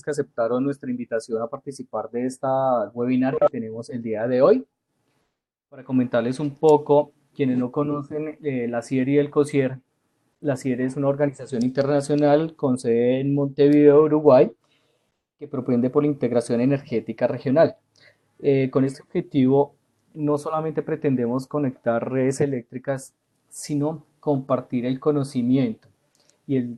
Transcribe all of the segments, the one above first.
que aceptaron nuestra invitación a participar de esta webinar que tenemos el día de hoy. Para comentarles un poco, quienes no conocen la CIER y el COSIER, la CIER es una organización internacional con sede en Montevideo, Uruguay, que propende por la integración energética regional. Con este objetivo, no solamente pretendemos conectar redes eléctricas, sino compartir el conocimiento y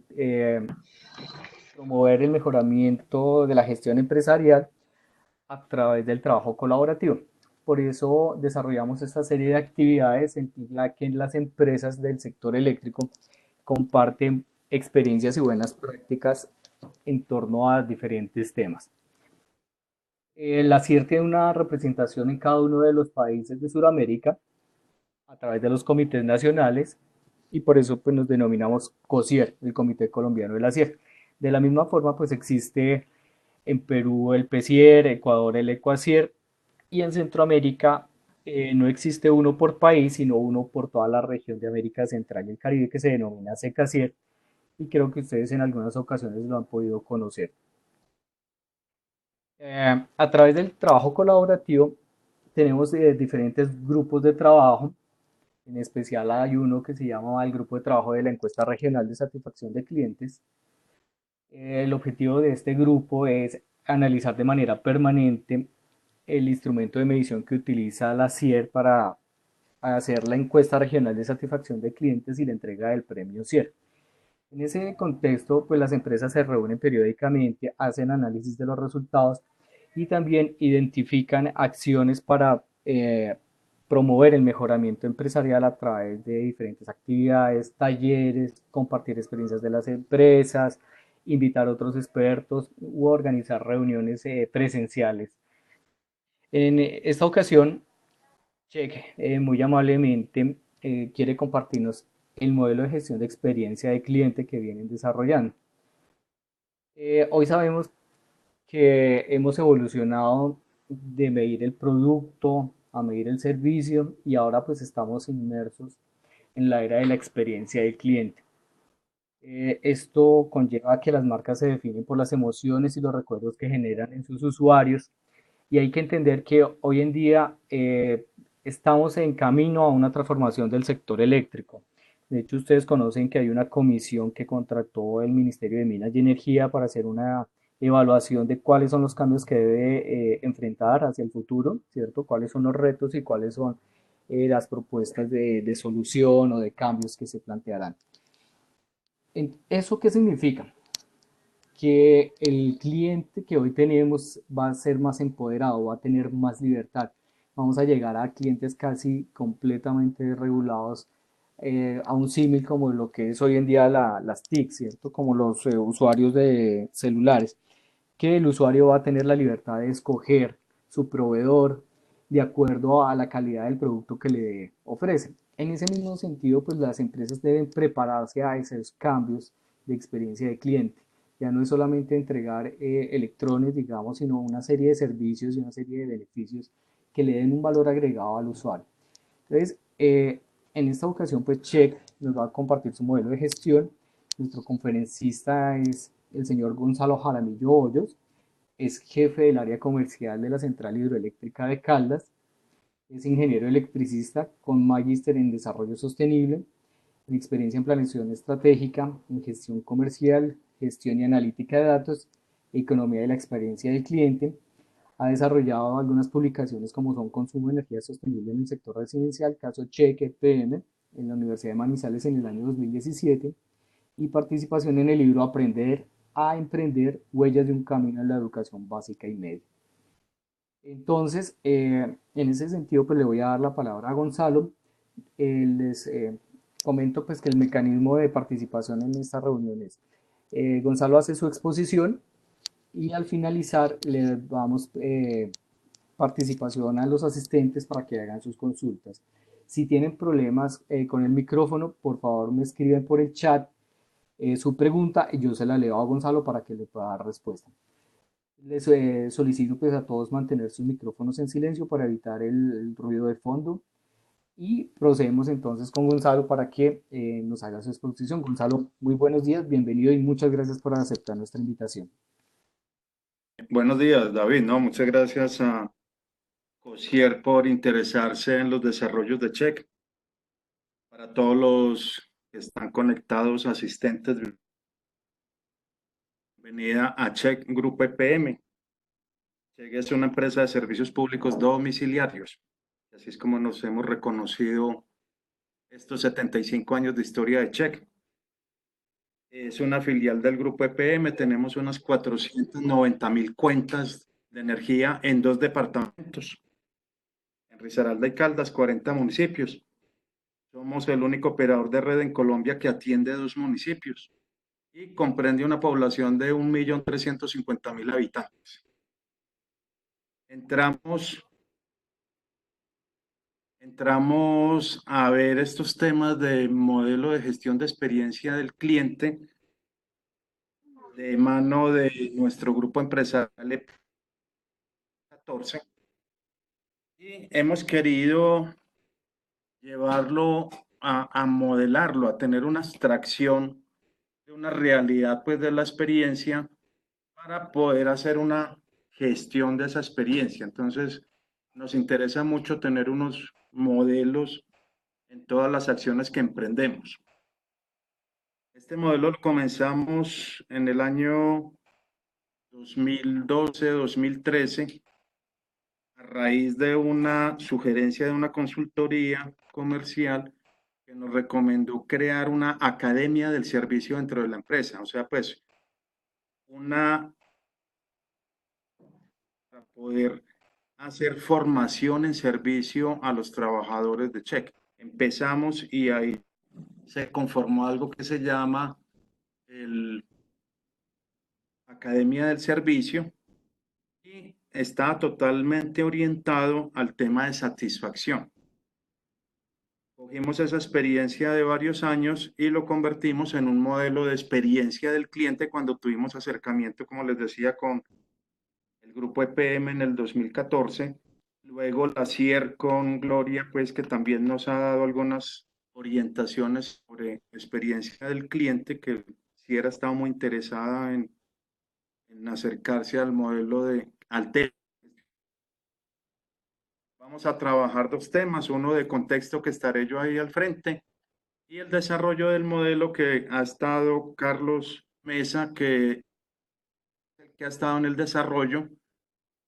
promover el mejoramiento de la gestión empresarial a través del trabajo colaborativo. Por eso desarrollamos esta serie de actividades en la que las empresas del sector eléctrico comparten experiencias y buenas prácticas en torno a diferentes temas. La CIR tiene una representación en cada uno de los países de Sudamérica a través de los comités nacionales y por eso pues, nos denominamos COSIER, el Comité Colombiano de la CIER. De la misma forma, pues existe en Perú el PECIER, Ecuador el ECUACIER y en Centroamérica no existe uno por país, sino uno por toda la región de América Central y el Caribe que se denomina SECACIER y creo que ustedes en algunas ocasiones lo han podido conocer. A través del trabajo colaborativo tenemos diferentes grupos de trabajo, en especial hay uno que se llama el Grupo de Trabajo de la Encuesta Regional de Satisfacción de Clientes. El objetivo de este grupo es analizar de manera permanente el instrumento de medición que utiliza la CIER para hacer la encuesta regional de satisfacción de clientes y la entrega del premio CIER. En ese contexto, pues las empresas se reúnen periódicamente, hacen análisis de los resultados y también identifican acciones para promover el mejoramiento empresarial a través de diferentes actividades, talleres, compartir experiencias de las empresas, invitar a otros expertos u organizar reuniones presenciales. En esta ocasión, Check muy amablemente quiere compartirnos el modelo de gestión de experiencia de cliente que vienen desarrollando. Hoy sabemos que hemos evolucionado de medir el producto a medir el servicio y ahora pues estamos inmersos en la era de la experiencia del cliente. Esto conlleva que las marcas se definen por las emociones y los recuerdos que generan en sus usuarios y hay que entender que hoy en día estamos en camino a una transformación del sector eléctrico. De hecho, ustedes conocen que hay una comisión que contrató el Ministerio de Minas y Energía para hacer una evaluación de cuáles son los cambios que debe enfrentar hacia el futuro, ¿cierto? Cuáles son los retos y cuáles son las propuestas de solución o de cambios que se plantearán. ¿Eso qué significa? Que el cliente que hoy tenemos va a ser más empoderado, va a tener más libertad. Vamos a llegar a clientes casi completamente regulados a un símil como lo que es hoy en día las TIC, ¿cierto? Como los usuarios de celulares, que el usuario va a tener la libertad de escoger su proveedor de acuerdo a la calidad del producto que le ofrecen. En ese mismo sentido, pues las empresas deben prepararse a esos cambios de experiencia de cliente. Ya no es solamente entregar electrones, digamos, sino una serie de servicios y una serie de beneficios que le den un valor agregado al usuario. Entonces, en esta ocasión, pues Check nos va a compartir su modelo de gestión. Nuestro conferencista es el señor Gonzalo Jaramillo Hoyos, es jefe del área comercial de la Central Hidroeléctrica de Caldas, es ingeniero electricista con magíster en desarrollo sostenible, en experiencia en planeación estratégica, en gestión comercial, gestión y analítica de datos, economía de la experiencia del cliente. Ha desarrollado algunas publicaciones como son Consumo de Energía Sostenible en el sector residencial, caso Cheque PM, en la Universidad de Manizales en el año 2017, y participación en el libro Aprender a Emprender, Huellas de un Camino en la Educación Básica y Media. Entonces, en ese sentido, pues le voy a dar la palabra a Gonzalo. Les comento pues que el mecanismo de participación en estas reuniones, Gonzalo hace su exposición y al finalizar le damos participación a los asistentes para que hagan sus consultas. Si tienen problemas con el micrófono, por favor me escriben por el chat su pregunta y yo se la leo a Gonzalo para que le pueda dar respuesta. Les solicito pues a todos mantener sus micrófonos en silencio para evitar el ruido de fondo y procedemos entonces con Gonzalo para que nos haga su exposición. Gonzalo, muy buenos días, bienvenido y muchas gracias por aceptar nuestra invitación. Buenos días, David. No, muchas gracias a Cosier por interesarse en los desarrollos de Check. Para todos los que están conectados, asistentes, bienvenida a Check Grupo EPM. Check es una empresa de servicios públicos domiciliarios. Así es como nos hemos reconocido estos 75 años de historia de Check. Es una filial del Grupo EPM. Tenemos unas 490.000 cuentas de energía en 2 departamentos. En Risaralda y Caldas, 40 municipios. Somos el único operador de red en Colombia que atiende 2 municipios y comprende una población de 1.350.000 habitantes. Entramos, entramos a ver estos temas de modelo de gestión de experiencia del cliente de mano de nuestro grupo empresarial EP14 y hemos querido llevarlo a modelarlo, a tener una abstracción de una realidad pues de la experiencia para poder hacer una gestión de esa experiencia. Entonces, nos interesa mucho tener unos modelos en todas las acciones que emprendemos. Este modelo lo comenzamos en el año 2012-2013 a raíz de una sugerencia de una consultoría comercial que nos recomendó crear una academia del servicio dentro de la empresa. O sea, pues, una para poder hacer formación en servicio a los trabajadores de Check. Empezamos y ahí se conformó algo que se llama el Academia del Servicio y está totalmente orientado al tema de satisfacción. Cogimos esa experiencia de varios años y lo convertimos en un modelo de experiencia del cliente cuando tuvimos acercamiento, como les decía, con el grupo EPM en el 2014. Luego la CIER con Gloria, pues que también nos ha dado algunas orientaciones sobre experiencia del cliente, que CIER ha estado muy interesada en acercarse al modelo de Altel. Vamos a trabajar 2 temas, uno de contexto que estaré yo ahí al frente y el desarrollo del modelo que ha estado Carlos Mesa, que ha estado en el desarrollo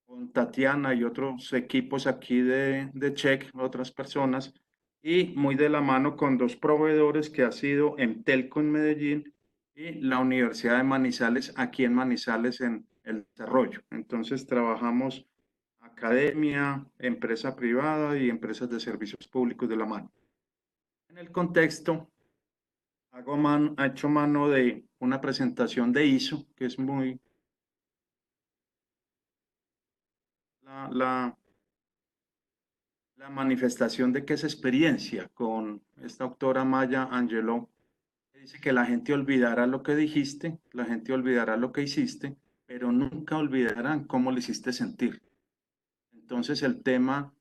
con Tatiana y otros equipos aquí de Check, otras personas, y muy de la mano con 2 proveedores que ha sido Entelco en Medellín y la Universidad de Manizales, aquí en Manizales en el desarrollo. Entonces trabajamos academia, empresa privada y empresas de servicios públicos de la mano. En el contexto, ha hecho mano de una presentación de ISO, que es muy la la manifestación de que es experiencia con esta autora Maya Angelou, que dice que la gente olvidará lo que dijiste, la gente olvidará lo que hiciste, pero nunca olvidarán cómo le hiciste sentir. Entonces el tema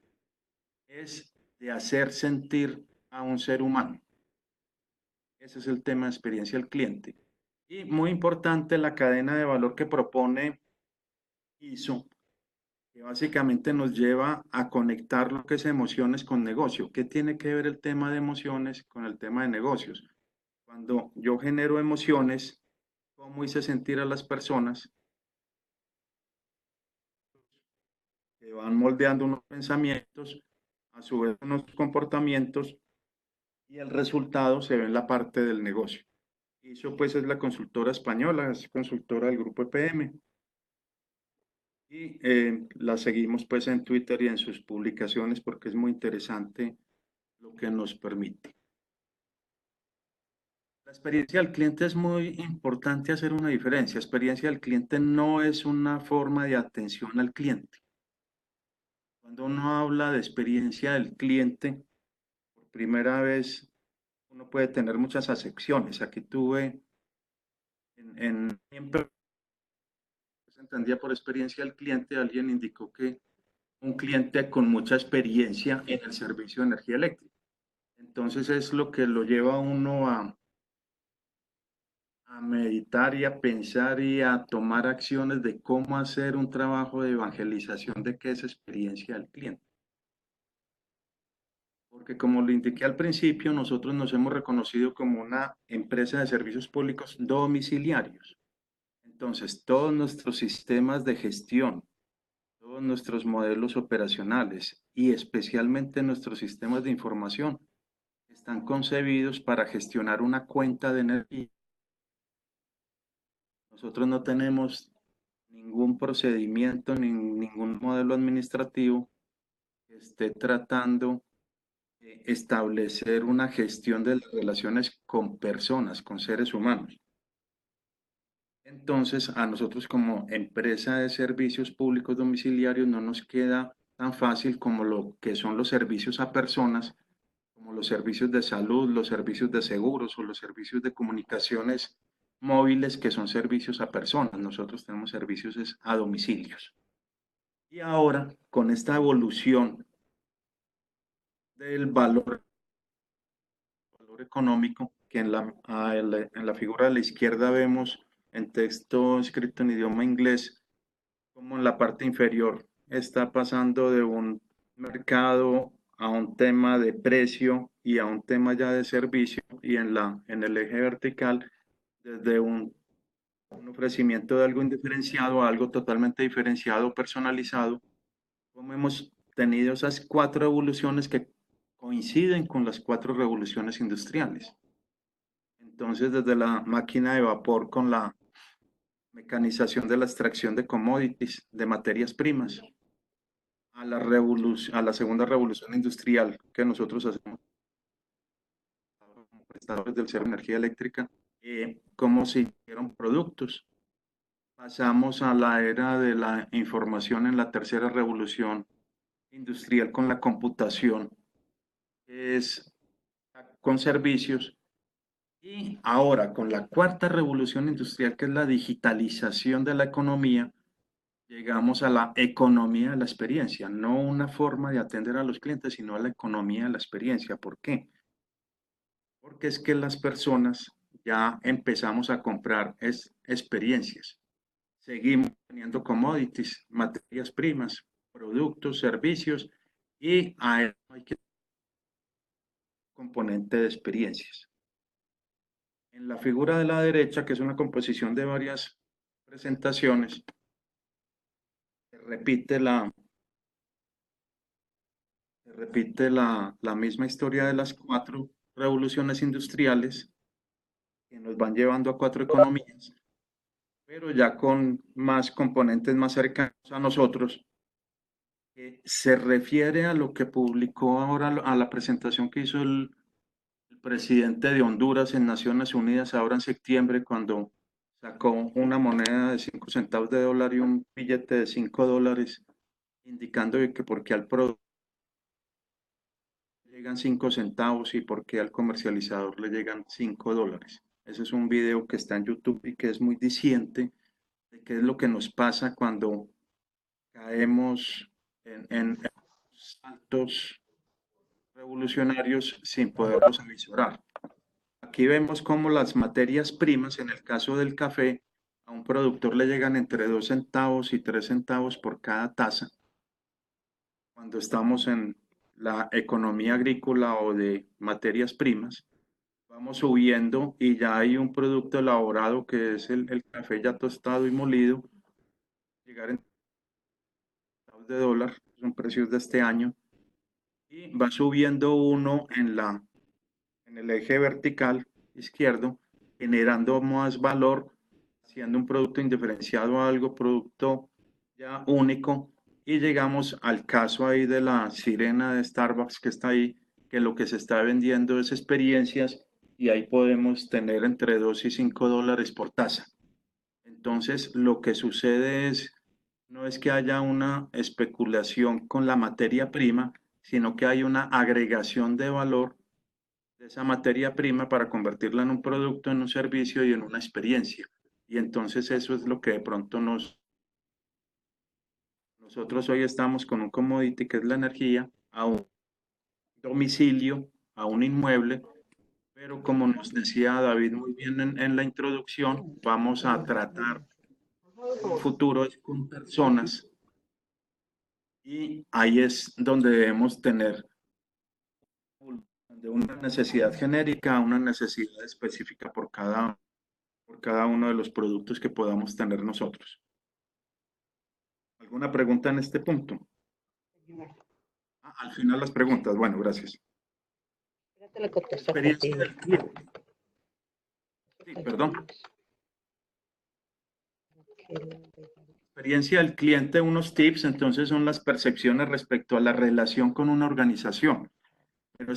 es de hacer sentir a un ser humano. Ese es el tema de experiencia del cliente. Y muy importante la cadena de valor que propone ISO, que básicamente nos lleva a conectar lo que es emociones con negocio. ¿Qué tiene que ver el tema de emociones con el tema de negocios? Cuando yo genero emociones, ¿cómo hice sentir a las personas? Que van moldeando unos pensamientos, a su vez unos comportamientos, y el resultado se ve en la parte del negocio. Y eso pues es la consultora española, es consultora del grupo EPM. Y la seguimos pues en Twitter y en sus publicaciones porque es muy interesante lo que nos permite. La experiencia del cliente es muy importante hacer una diferencia. Experiencia del cliente no es una forma de atención al cliente. Cuando uno habla de experiencia del cliente, por primera vez uno puede tener muchas acepciones. Aquí tuve en se entendía por experiencia del cliente, alguien indicó que un cliente con mucha experiencia en el servicio de energía eléctrica. Entonces es lo que lo lleva a uno a meditar y a pensar y a tomar acciones de cómo hacer un trabajo de evangelización de qué es experiencia del cliente. Porque como lo indiqué al principio, nosotros nos hemos reconocido como una empresa de servicios públicos domiciliarios. Entonces, todos nuestros sistemas de gestión, todos nuestros modelos operacionales y especialmente nuestros sistemas de información están concebidos para gestionar una cuenta de energía. Nosotros no tenemos ningún procedimiento ni ningún modelo administrativo que esté tratando de establecer una gestión de las relaciones con personas, con seres humanos. Entonces, a nosotros como empresa de servicios públicos domiciliarios no nos queda tan fácil como lo que son los servicios a personas, como los servicios de salud, los servicios de seguros o los servicios de comunicaciones móviles, que son servicios a personas. Nosotros tenemos servicios a domicilios. Y ahora, con esta evolución del valor económico, que en la figura de la izquierda vemos en texto escrito en idioma inglés, como en la parte inferior está pasando de un mercado a un tema de precio y a un tema ya de servicio, y en el eje vertical desde un ofrecimiento de algo indiferenciado a algo totalmente diferenciado, personalizado, como hemos tenido esas cuatro evoluciones que coinciden con las cuatro revoluciones industriales. Entonces, desde la máquina de vapor con la mecanización de la extracción de commodities, de materias primas, a la segunda revolución industrial que nosotros hacemos como prestadores del servicio de energía eléctrica, cómo se hicieron productos. Pasamos a la era de la información en la tercera revolución industrial con la computación, que es con servicios. Y ahora, con la cuarta revolución industrial, que es la digitalización de la economía, llegamos a la economía de la experiencia, no una forma de atender a los clientes, sino a la economía de la experiencia. ¿Por qué? Porque es que las personas ya empezamos a comprar experiencias. Seguimos teniendo commodities, materias primas, productos, servicios, y a eso hay que componente de experiencias. En la figura de la derecha, que es una composición de varias presentaciones, se repite la misma historia de las cuatro revoluciones industriales que nos van llevando a cuatro economías, pero ya con más componentes más cercanos a nosotros, que se refiere a lo que publicó ahora, a la presentación que hizo el presidente de Honduras en Naciones Unidas ahora en septiembre, cuando sacó una moneda de 5 centavos de dólar y un billete de $5, indicando que por qué al producto llegan 5 centavos y por qué al comercializador le llegan $5. Ese es un video que está en YouTube y que es muy diciente de qué es lo que nos pasa cuando caemos en saltos revolucionarios sin poderlos avisorar. Aquí vemos cómo las materias primas, en el caso del café, a un productor le llegan entre 2 centavos y 3 centavos por cada taza. Cuando estamos en la economía agrícola o de materias primas, vamos subiendo y ya hay un producto elaborado que es el café ya tostado y molido, llegar en centavos de dólar, son precios de este año, y va subiendo uno en el eje vertical izquierdo, generando más valor, haciendo un producto indiferenciado a algo, producto ya único, y llegamos al caso ahí de la sirena de Starbucks que está ahí, que lo que se está vendiendo es experiencias, y ahí podemos tener entre 2 y $5 por taza. Entonces, lo que sucede es, no es que haya una especulación con la materia prima, sino que hay una agregación de valor de esa materia prima para convertirla en un producto, en un servicio y en una experiencia. Y entonces eso es lo que de pronto nosotros hoy estamos con un commodity que es la energía, a un domicilio, a un inmueble, pero como nos decía David muy bien en la introducción, vamos a tratar un futuro con personas y ahí es donde debemos tener de una necesidad genérica a una necesidad específica por cada uno de los productos que podamos tener nosotros. ¿Alguna pregunta en este punto? Ah, al final las preguntas. Bueno, gracias. Te la contesto Experiencia rápido. del cliente. Sí, perdón. Experiencia del cliente, unos tips, entonces son las percepciones respecto a la relación con una organización. Pero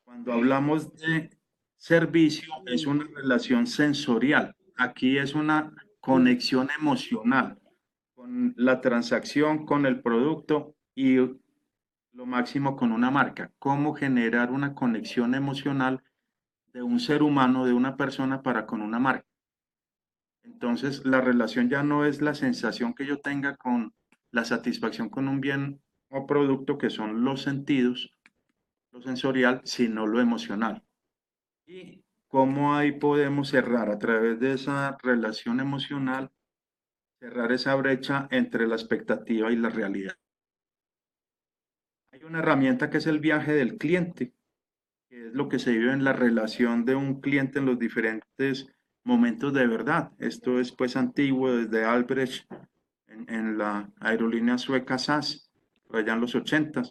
cuando hablamos de servicio, es una relación sensorial. Aquí es una conexión emocional con la transacción, con el producto y lo máximo con una marca. Cómo generar una conexión emocional de un ser humano, de una persona para con una marca. Entonces, la relación ya no es la sensación que yo tenga con la satisfacción con un bien o producto, que son los sentidos, lo sensorial, sino lo emocional. Y cómo ahí podemos cerrar a través de esa relación emocional, cerrar esa brecha entre la expectativa y la realidad. Hay una herramienta que es el viaje del cliente, que es lo que se vive en la relación de un cliente en los diferentes momentos de verdad. Esto es pues antiguo desde Albrecht en la aerolínea sueca SAS, por allá en los 80,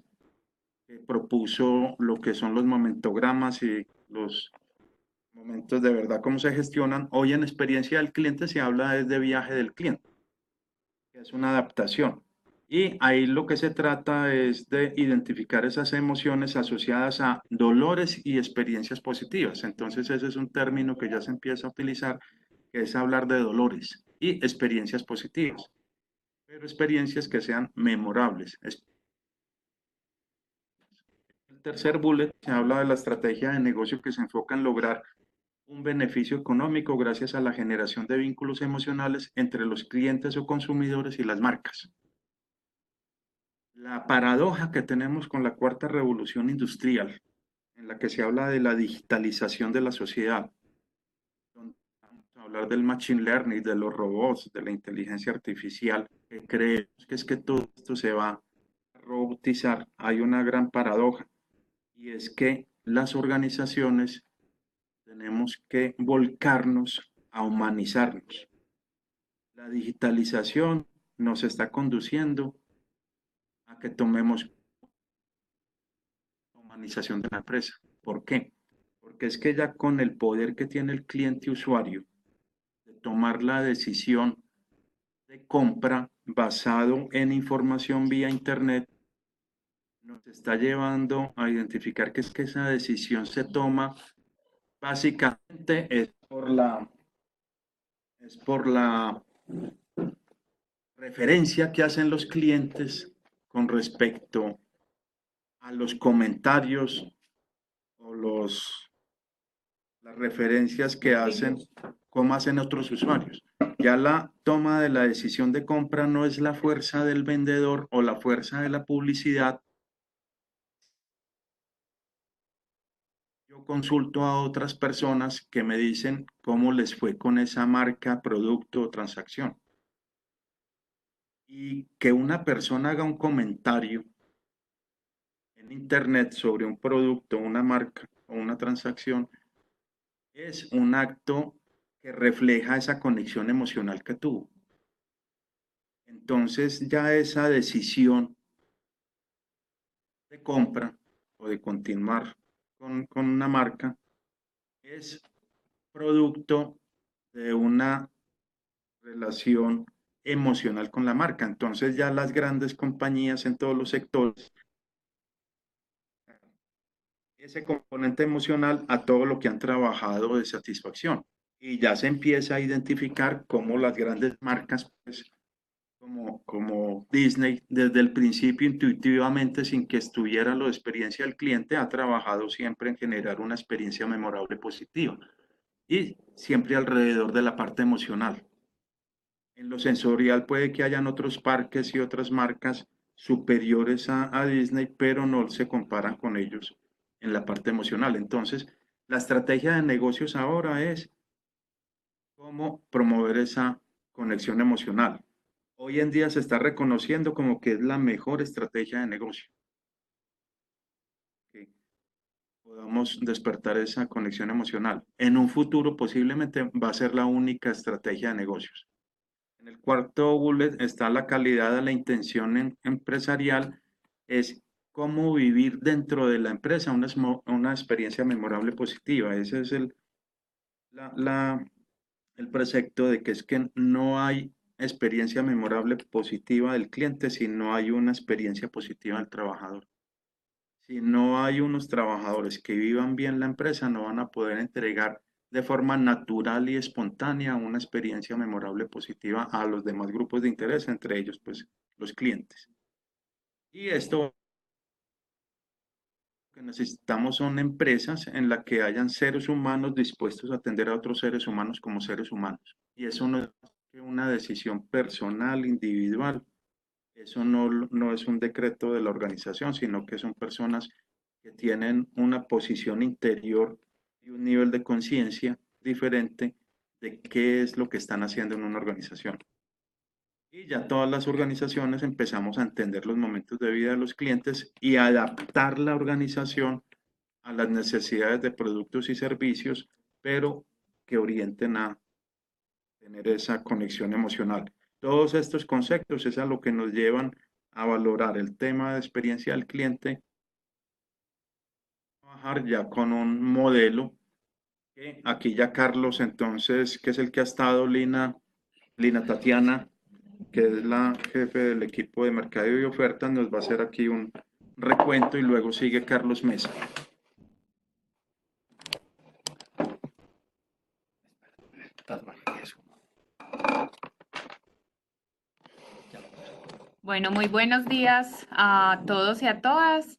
que propuso lo que son los momentogramas y los momentos de verdad, cómo se gestionan. Hoy en experiencia del cliente se habla desde viaje del cliente, que es una adaptación. Y ahí lo que se trata es de identificar esas emociones asociadas a dolores y experiencias positivas. Entonces ese es un término que ya se empieza a utilizar, que es hablar de dolores y experiencias positivas, pero experiencias que sean memorables. El tercer bullet se habla de la estrategia de negocio que se enfoca en lograr un beneficio económico gracias a la generación de vínculos emocionales entre los clientes o consumidores y las marcas. La paradoja que tenemos con la cuarta revolución industrial, en la que se habla de la digitalización de la sociedad, donde vamos a hablar del machine learning, de los robots, de la inteligencia artificial, que creemos que es que todo esto se va a robotizar. Hay una gran paradoja, y es que las organizaciones tenemos que volcarnos a humanizarnos. La digitalización nos está conduciendo a que tomemos la humanización de la empresa. ¿Por qué? Porque es que ya con el poder que tiene el cliente usuario de tomar la decisión de compra basado en información vía Internet, nos está llevando a identificar que es que esa decisión se toma básicamente es por la referencia que hacen los clientes con respecto a los comentarios o las referencias que hacen, cómo hacen otros usuarios. Ya la toma de la decisión de compra no es la fuerza del vendedor o la fuerza de la publicidad. Yo consulto a otras personas que me dicen cómo les fue con esa marca, producto o transacción. Y que una persona haga un comentario en Internet sobre un producto, una marca o una transacción es un acto que refleja esa conexión emocional que tuvo. Entonces ya esa decisión de compra o de continuar con una marca es producto de una relación emocional con la marca. Entonces ya las grandes compañías en todos los sectores, ese componente emocional a todo lo que han trabajado de satisfacción. Y ya se empieza a identificar cómo las grandes marcas, pues, como Disney, desde el principio intuitivamente, sin que estuviera la experiencia del cliente, ha trabajado siempre en generar una experiencia memorable positiva y siempre alrededor de la parte emocional. En lo sensorial puede que hayan otros parques y otras marcas superiores a Disney, pero no se comparan con ellos en la parte emocional. Entonces, la estrategia de negocios ahora es cómo promover esa conexión emocional. Hoy en día se está reconociendo como que es la mejor estrategia de negocio, que podamos despertar esa conexión emocional. En un futuro posiblemente va a ser la única estrategia de negocios. En el cuarto bullet está la calidad de la intención empresarial, es cómo vivir dentro de la empresa una experiencia memorable positiva. Ese es la, la- el precepto de que es que no hay experiencia memorable positiva del cliente si no hay una experiencia positiva del trabajador. Si no hay unos trabajadores que vivan bien la empresa, no van a poder entregar de forma natural y espontánea una experiencia memorable positiva a los demás grupos de interés, entre ellos, pues, los clientes. Y esto que necesitamos son empresas en las que hayan seres humanos dispuestos a atender a otros seres humanos como seres humanos. Y eso no es una decisión personal, individual. Eso no es un decreto de la organización, sino que son personas que tienen una posición interior y un nivel de conciencia diferente de qué es lo que están haciendo en una organización. Y ya todas las organizaciones empezamos a entender los momentos de vida de los clientes y adaptar la organización a las necesidades de productos y servicios, pero que orienten a tener esa conexión emocional. Todos estos conceptos es a lo que nos llevan a valorar el tema de experiencia del cliente, trabajar ya con un modelo que aquí ya Carlos, entonces, que es el que ha estado, Lina Tatiana, que es la jefe del equipo de mercado y ofertas, nos va a hacer aquí un recuento y luego sigue Carlos Mesa. Bueno, muy buenos días a todos y a todas.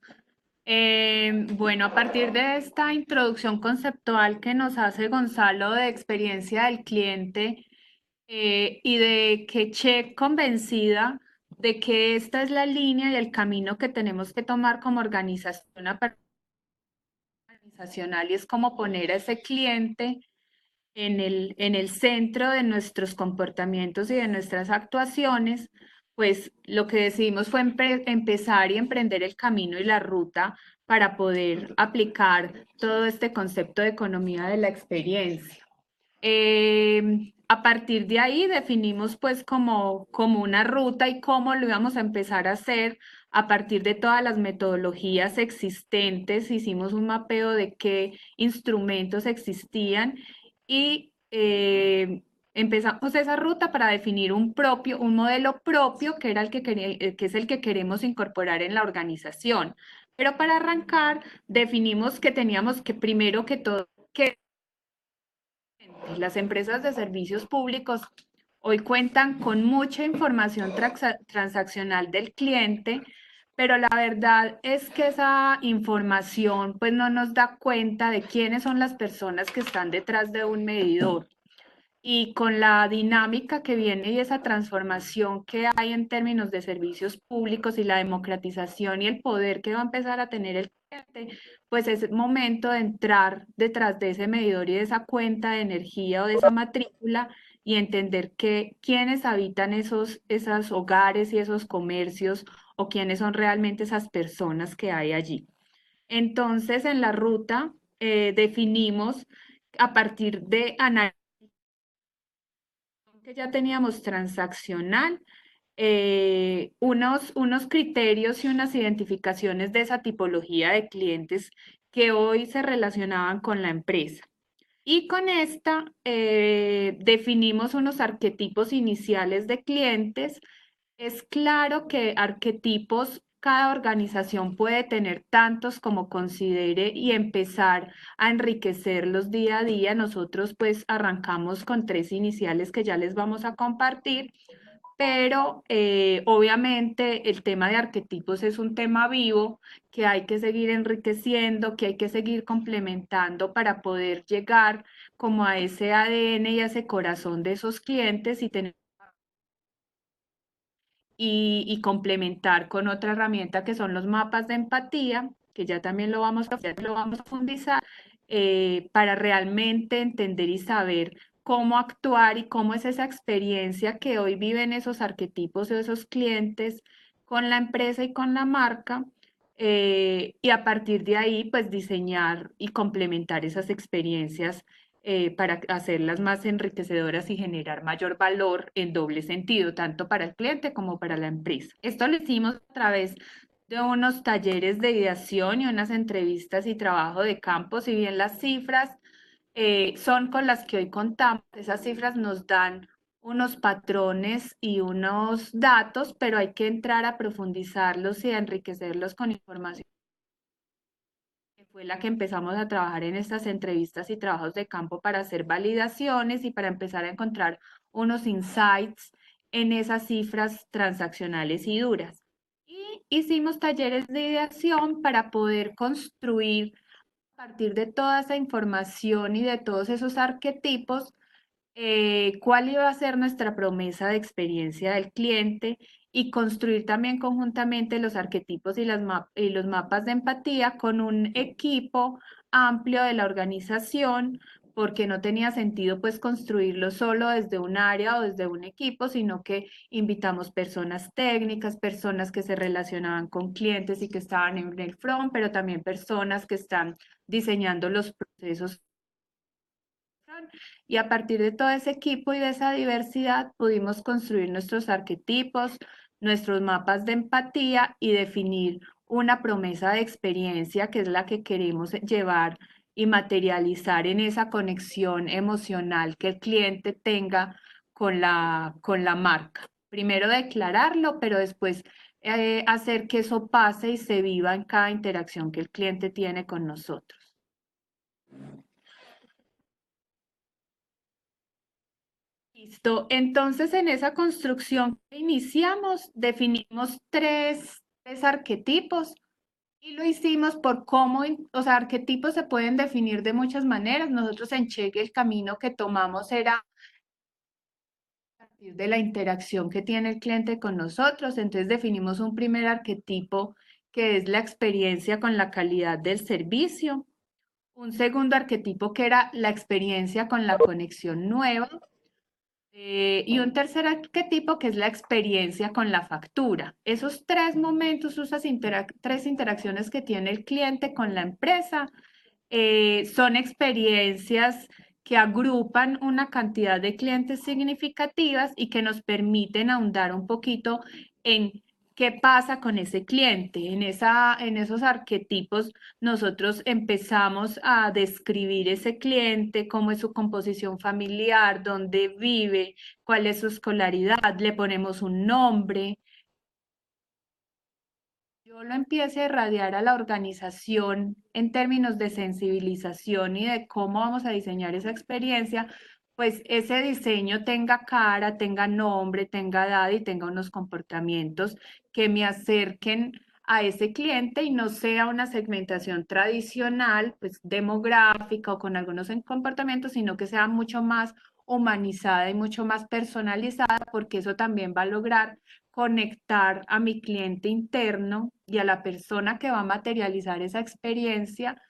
Bueno, a partir de esta introducción conceptual que nos hace Gonzalo de experiencia del cliente y de que Che convencida de que esta es la línea y el camino que tenemos que tomar como organización organizacional y es como poner a ese cliente en el centro de nuestros comportamientos y de nuestras actuaciones, pues lo que decidimos fue empezar y emprender el camino y la ruta para poder aplicar todo este concepto de economía de la experiencia. A partir de ahí definimos pues como una ruta y cómo lo íbamos a empezar a hacer a partir de todas las metodologías existentes. Hicimos un mapeo de qué instrumentos existían y empezamos esa ruta para definir un modelo propio que era que es el que queremos incorporar en la organización. Pero para arrancar definimos que teníamos que primero que todo que las empresas de servicios públicos hoy cuentan con mucha información transaccional del cliente, pero la verdad es que esa información pues no nos da cuenta de quiénes son las personas que están detrás de un medidor. Y con la dinámica que viene y esa transformación que hay en términos de servicios públicos y la democratización y el poder que va a empezar a tener el cliente, pues es momento de entrar detrás de ese medidor y de esa cuenta de energía o de esa matrícula y entender quiénes habitan esos hogares y esos comercios o quiénes son realmente esas personas que hay allí. Entonces, en la ruta definimos a partir de análisis que ya teníamos transaccional, unos criterios y unas identificaciones de esa tipología de clientes que hoy se relacionaban con la empresa. Y con esta definimos unos arquetipos iniciales de clientes. Es claro que arquetipos, cada organización puede tener tantos como considere y empezar a enriquecerlos día a día. Nosotros pues arrancamos con 3 iniciales que ya les vamos a compartir, pero obviamente el tema de arquetipos es un tema vivo que hay que seguir enriqueciendo, que hay que seguir complementando para poder llegar como a ese ADN y a ese corazón de esos clientes y tener y complementar con otra herramienta que son los mapas de empatía, que ya también lo vamos a profundizar, para realmente entender y saber cómo actuar y cómo es esa experiencia que hoy viven esos arquetipos o esos clientes con la empresa y con la marca, y a partir de ahí, pues diseñar y complementar esas experiencias para hacerlas más enriquecedoras y generar mayor valor en doble sentido, tanto para el cliente como para la empresa. Esto lo hicimos a través de unos talleres de ideación y unas entrevistas y trabajo de campo. Si bien las cifras son con las que hoy contamos, esas cifras nos dan unos patrones y unos datos, pero hay que entrar a profundizarlos y a enriquecerlos con información, que fue la que empezamos a trabajar en estas entrevistas y trabajos de campo para hacer validaciones y para empezar a encontrar unos insights en esas cifras transaccionales y duras. Y hicimos talleres de ideación para poder construir a partir de toda esa información y de todos esos arquetipos, cuál iba a ser nuestra promesa de experiencia del cliente y construir también conjuntamente los arquetipos y los mapas de empatía con un equipo amplio de la organización, porque no tenía sentido pues construirlo solo desde un área o desde un equipo, sino que invitamos personas técnicas, personas que se relacionaban con clientes y que estaban en el front, pero también personas que están diseñando los procesos. Y a partir de todo ese equipo y de esa diversidad pudimos construir nuestros arquetipos, nuestros mapas de empatía y definir una promesa de experiencia que es la que queremos llevar y materializar en esa conexión emocional que el cliente tenga con la marca. Primero declararlo, pero después hacer que eso pase y se viva en cada interacción que el cliente tiene con nosotros. Listo. Entonces, en esa construcción que iniciamos, definimos tres arquetipos y lo hicimos por cómo, o sea, arquetipos se pueden definir de muchas maneras. Nosotros en Cheque el camino que tomamos era a partir de la interacción que tiene el cliente con nosotros. Entonces, definimos un primer arquetipo que es la experiencia con la calidad del servicio. Un segundo arquetipo que era la experiencia con la conexión nueva. Y un tercer arquetipo que es la experiencia con la factura. Esos tres momentos, esas tres interacciones que tiene el cliente con la empresa, son experiencias que agrupan una cantidad de clientes significativas y que nos permiten ahondar un poquito en qué pasa con ese cliente. En esos arquetipos nosotros empezamos a describir ese cliente, cómo es su composición familiar, dónde vive, cuál es su escolaridad, le ponemos un nombre. Yo lo empiece a irradiar a la organización en términos de sensibilización y de cómo vamos a diseñar esa experiencia, pues ese diseño tenga cara, tenga nombre, tenga edad y tenga unos comportamientos que me acerquen a ese cliente y no sea una segmentación tradicional, pues demográfica o con algunos comportamientos, sino que sea mucho más humanizada y mucho más personalizada, porque eso también va a lograr conectar a mi cliente interno y a la persona que va a materializar esa experiencia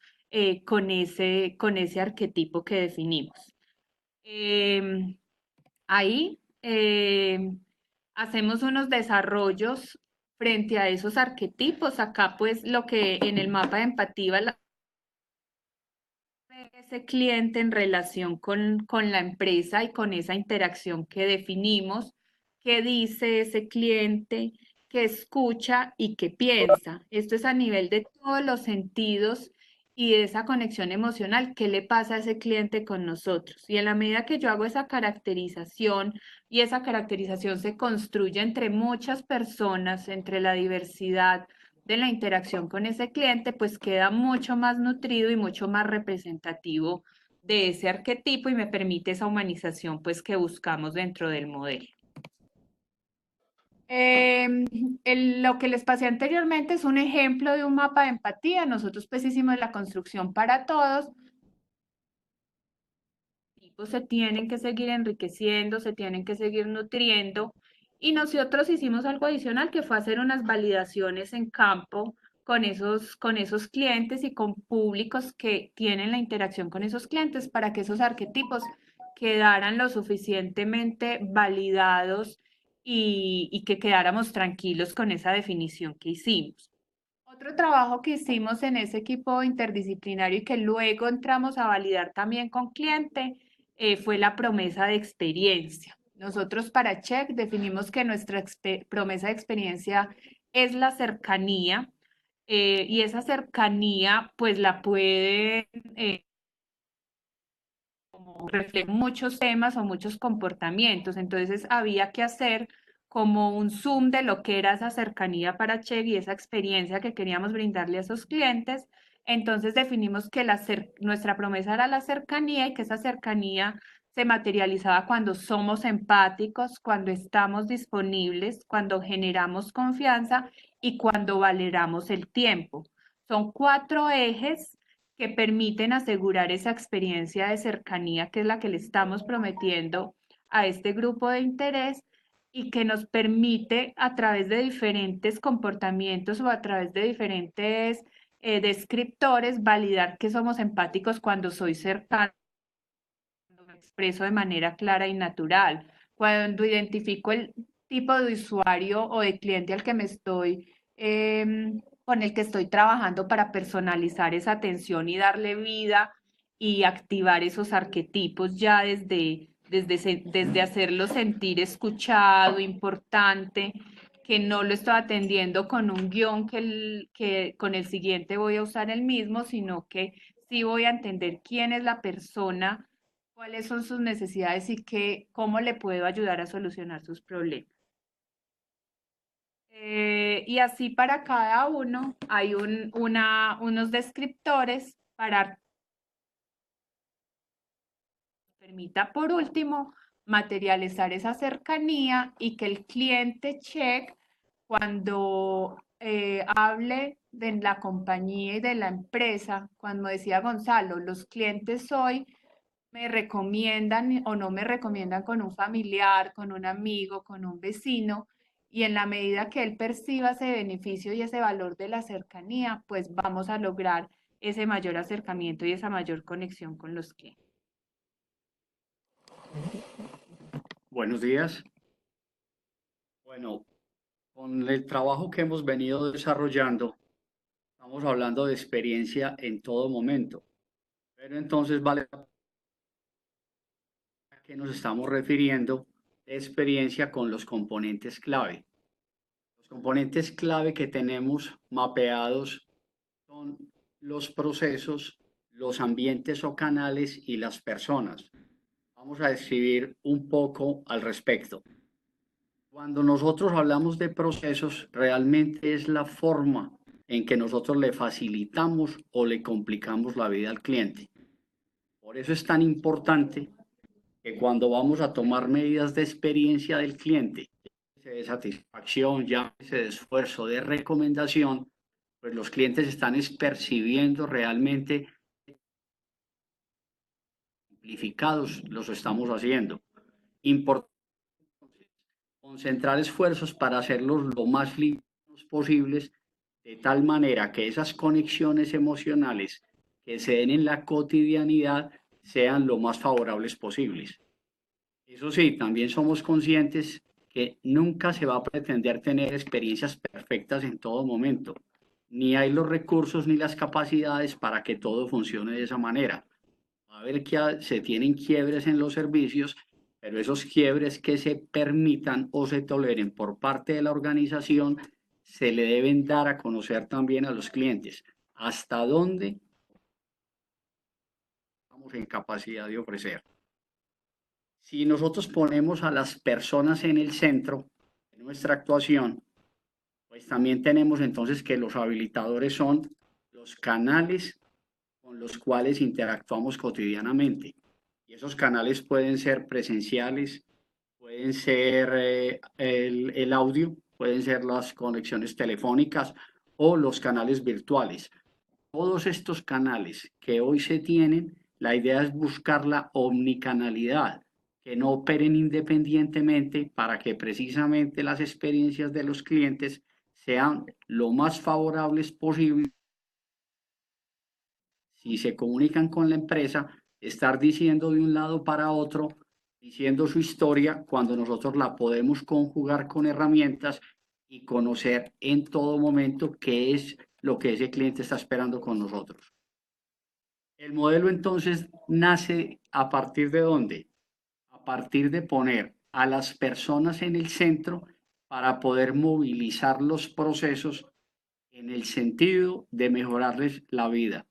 con ese arquetipo que definimos. Ahí hacemos unos desarrollos frente a esos arquetipos. Acá pues lo que en el mapa de empatía ese cliente en relación con la empresa y con esa interacción que definimos, qué dice ese cliente, qué escucha y qué piensa. Esto es a nivel de todos los sentidos y de esa conexión emocional, qué le pasa a ese cliente con nosotros. Y en la medida que yo hago esa caracterización y esa caracterización se construye entre muchas personas, entre la diversidad de la interacción con ese cliente, pues queda mucho más nutrido y mucho más representativo de ese arquetipo y me permite esa humanización pues que buscamos dentro del modelo. Lo que les pasé anteriormente es un ejemplo de un mapa de empatía. Nosotros pues hicimos la construcción para todos. Se tienen que seguir enriqueciendo, se tienen que seguir nutriendo. Y nosotros hicimos algo adicional que fue hacer unas validaciones en campo con esos clientes y con públicos que tienen la interacción con esos clientes para que esos arquetipos quedaran lo suficientemente validados y que quedáramos tranquilos con esa definición que hicimos. Otro trabajo que hicimos en ese equipo interdisciplinario y que luego entramos a validar también con cliente fue la promesa de experiencia. Nosotros para Check definimos que nuestra promesa de experiencia es la cercanía y esa cercanía pues la puede reflejar muchos temas o muchos comportamientos. Entonces había que hacer como un zoom de lo que era esa cercanía para Check y esa experiencia que queríamos brindarle a esos clientes. Entonces definimos que nuestra promesa era la cercanía y que esa cercanía se materializaba cuando somos empáticos, cuando estamos disponibles, cuando generamos confianza y cuando valoramos el tiempo. Son 4 ejes que permiten asegurar esa experiencia de cercanía que es la que le estamos prometiendo a este grupo de interés y que nos permite a través de diferentes comportamientos o a través de diferentes descriptores validar que somos empáticos cuando soy cercano, cuando me expreso de manera clara y natural, cuando identifico el tipo de usuario o de cliente al que me estoy con el que estoy trabajando para personalizar esa atención y darle vida y activar esos arquetipos ya desde hacerlo sentir escuchado, importante, que no lo estoy atendiendo con un guión que con el siguiente voy a usar el mismo, sino que sí voy a entender quién es la persona, cuáles son sus necesidades y cómo le puedo ayudar a solucionar sus problemas. Y así para cada uno hay unos descriptores para que permita, por último, materializar esa cercanía y que el cliente check cuando hable de la compañía y de la empresa, cuando decía Gonzalo, los clientes hoy me recomiendan o no me recomiendan con un familiar, con un amigo, con un vecino, y en la medida que él perciba ese beneficio y ese valor de la cercanía, pues vamos a lograr ese mayor acercamiento y esa mayor conexión con los clientes. Buenos días. Bueno, con el trabajo que hemos venido desarrollando, estamos hablando de experiencia en todo momento. Pero entonces vale la pena que nos estamos refiriendo de experiencia con los componentes clave. Los componentes clave que tenemos mapeados son los procesos, los ambientes o canales y las personas. Vamos a describir un poco al respecto. Cuando nosotros hablamos de procesos, realmente es la forma en que nosotros le facilitamos o le complicamos la vida al cliente. Por eso es tan importante que cuando vamos a tomar medidas de experiencia del cliente, de satisfacción, llámese de esfuerzo, de recomendación, pues los clientes están percibiendo realmente simplificados, los estamos haciendo. Importante concentrar esfuerzos para hacerlos lo más limpios posibles, de tal manera que esas conexiones emocionales que se den en la cotidianidad sean lo más favorables posibles. Eso sí, también somos conscientes que nunca se va a pretender tener experiencias perfectas en todo momento, ni hay los recursos ni las capacidades para que todo funcione de esa manera. Va a ver que se tienen quiebres en los servicios, pero esos quiebres que se permitan o se toleren por parte de la organización se le deben dar a conocer también a los clientes hasta dónde estamos en capacidad de ofrecer. Si nosotros ponemos a las personas en el centro de nuestra actuación, pues también tenemos entonces que los habilitadores son los canales con los cuales interactuamos cotidianamente. Y esos canales pueden ser presenciales, pueden ser el audio, pueden ser las conexiones telefónicas o los canales virtuales. Todos estos canales que hoy se tienen, la idea es buscar la omnicanalidad, que no operen independientemente para que precisamente las experiencias de los clientes sean lo más favorables posible. Si se comunican con la empresa, estar diciendo de un lado para otro, diciendo su historia, cuando nosotros la podemos conjugar con herramientas y conocer en todo momento qué es lo que ese cliente está esperando con nosotros. El modelo entonces nace a partir de ¿dónde? A partir de poner a las personas en el centro para poder movilizar los procesos en el sentido de mejorarles la vida.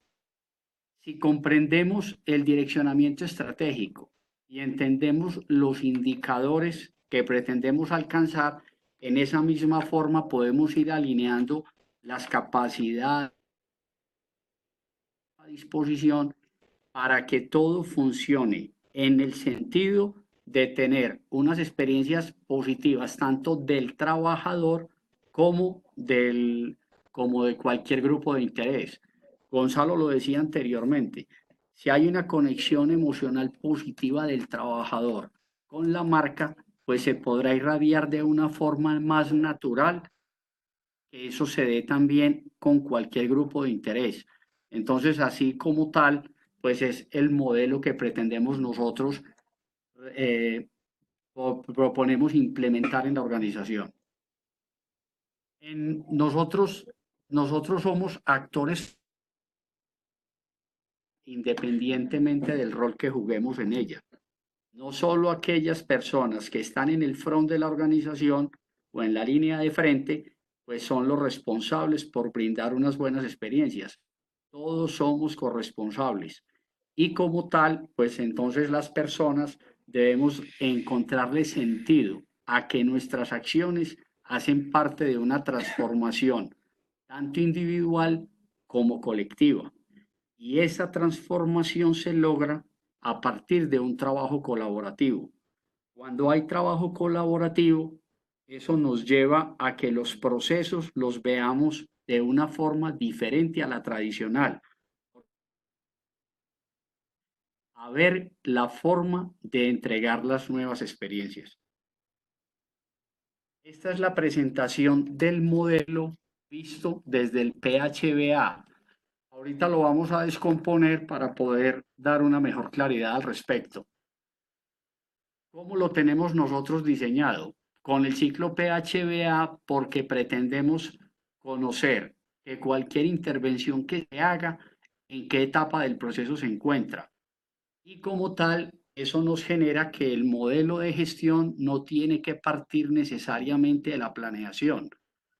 Si comprendemos el direccionamiento estratégico y entendemos los indicadores que pretendemos alcanzar, en esa misma forma podemos ir alineando las capacidades a disposición para que todo funcione en el sentido de tener unas experiencias positivas tanto del trabajador como de cualquier grupo de interés. Gonzalo lo decía anteriormente, si hay una conexión emocional positiva del trabajador con la marca, pues se podrá irradiar de una forma más natural, que eso se dé también con cualquier grupo de interés. Entonces, así como tal, pues es el modelo que pretendemos nosotros, proponemos implementar en la organización. Nosotros somos actores independientemente del rol que juguemos en ella. No solo aquellas personas que están en el front de la organización o en la línea de frente, pues son los responsables por brindar unas buenas experiencias. Todos somos corresponsables. Y como tal, pues entonces las personas debemos encontrarle sentido a que nuestras acciones hacen parte de una transformación, tanto individual como colectiva. Y esa transformación se logra a partir de un trabajo colaborativo. Cuando hay trabajo colaborativo, eso nos lleva a que los procesos los veamos de una forma diferente a la tradicional, a ver la forma de entregar las nuevas experiencias. Esta es la presentación del modelo visto desde el PHBA. Ahorita lo vamos a descomponer para poder dar una mejor claridad al respecto. ¿Cómo lo tenemos nosotros diseñado? Con el ciclo PHBA, porque pretendemos conocer que cualquier intervención que se haga, en qué etapa del proceso se encuentra. Y como tal, eso nos genera que el modelo de gestión no tiene que partir necesariamente de la planeación.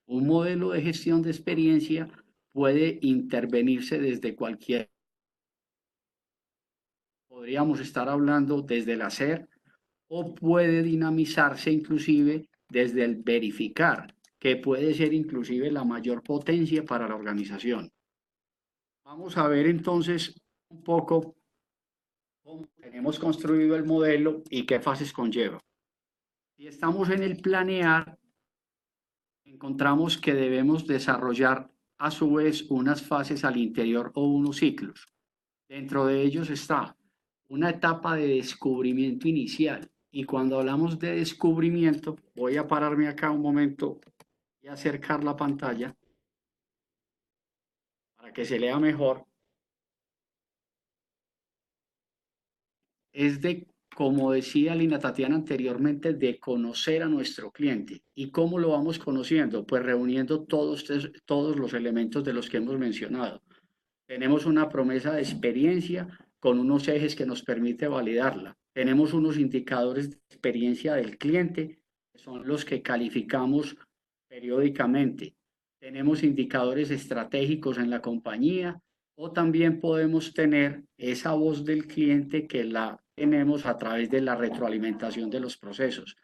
Un modelo de gestión de experiencia puede intervenirse desde cualquier. Podríamos estar hablando desde el hacer o puede dinamizarse inclusive desde el verificar, que puede ser inclusive la mayor potencia para la organización. Vamos a ver entonces un poco cómo tenemos construido el modelo y qué fases conlleva. Si estamos en el planear, encontramos que debemos desarrollar a su vez unas fases al interior o unos ciclos. Dentro de ellos está una etapa de descubrimiento inicial. Y cuando hablamos de descubrimiento, voy a pararme acá un momento y acercar la pantalla para que se lea mejor. Es de, como decía Lina Tatiana anteriormente, de conocer a nuestro cliente. ¿Y cómo lo vamos conociendo? Pues reuniendo todos los elementos de los que hemos mencionado. Tenemos una promesa de experiencia con unos ejes que nos permite validarla. Tenemos unos indicadores de experiencia del cliente, que son los que calificamos periódicamente. Tenemos indicadores estratégicos en la compañía o también podemos tener esa voz del cliente que la tenemos a través de la retroalimentación de los procesos.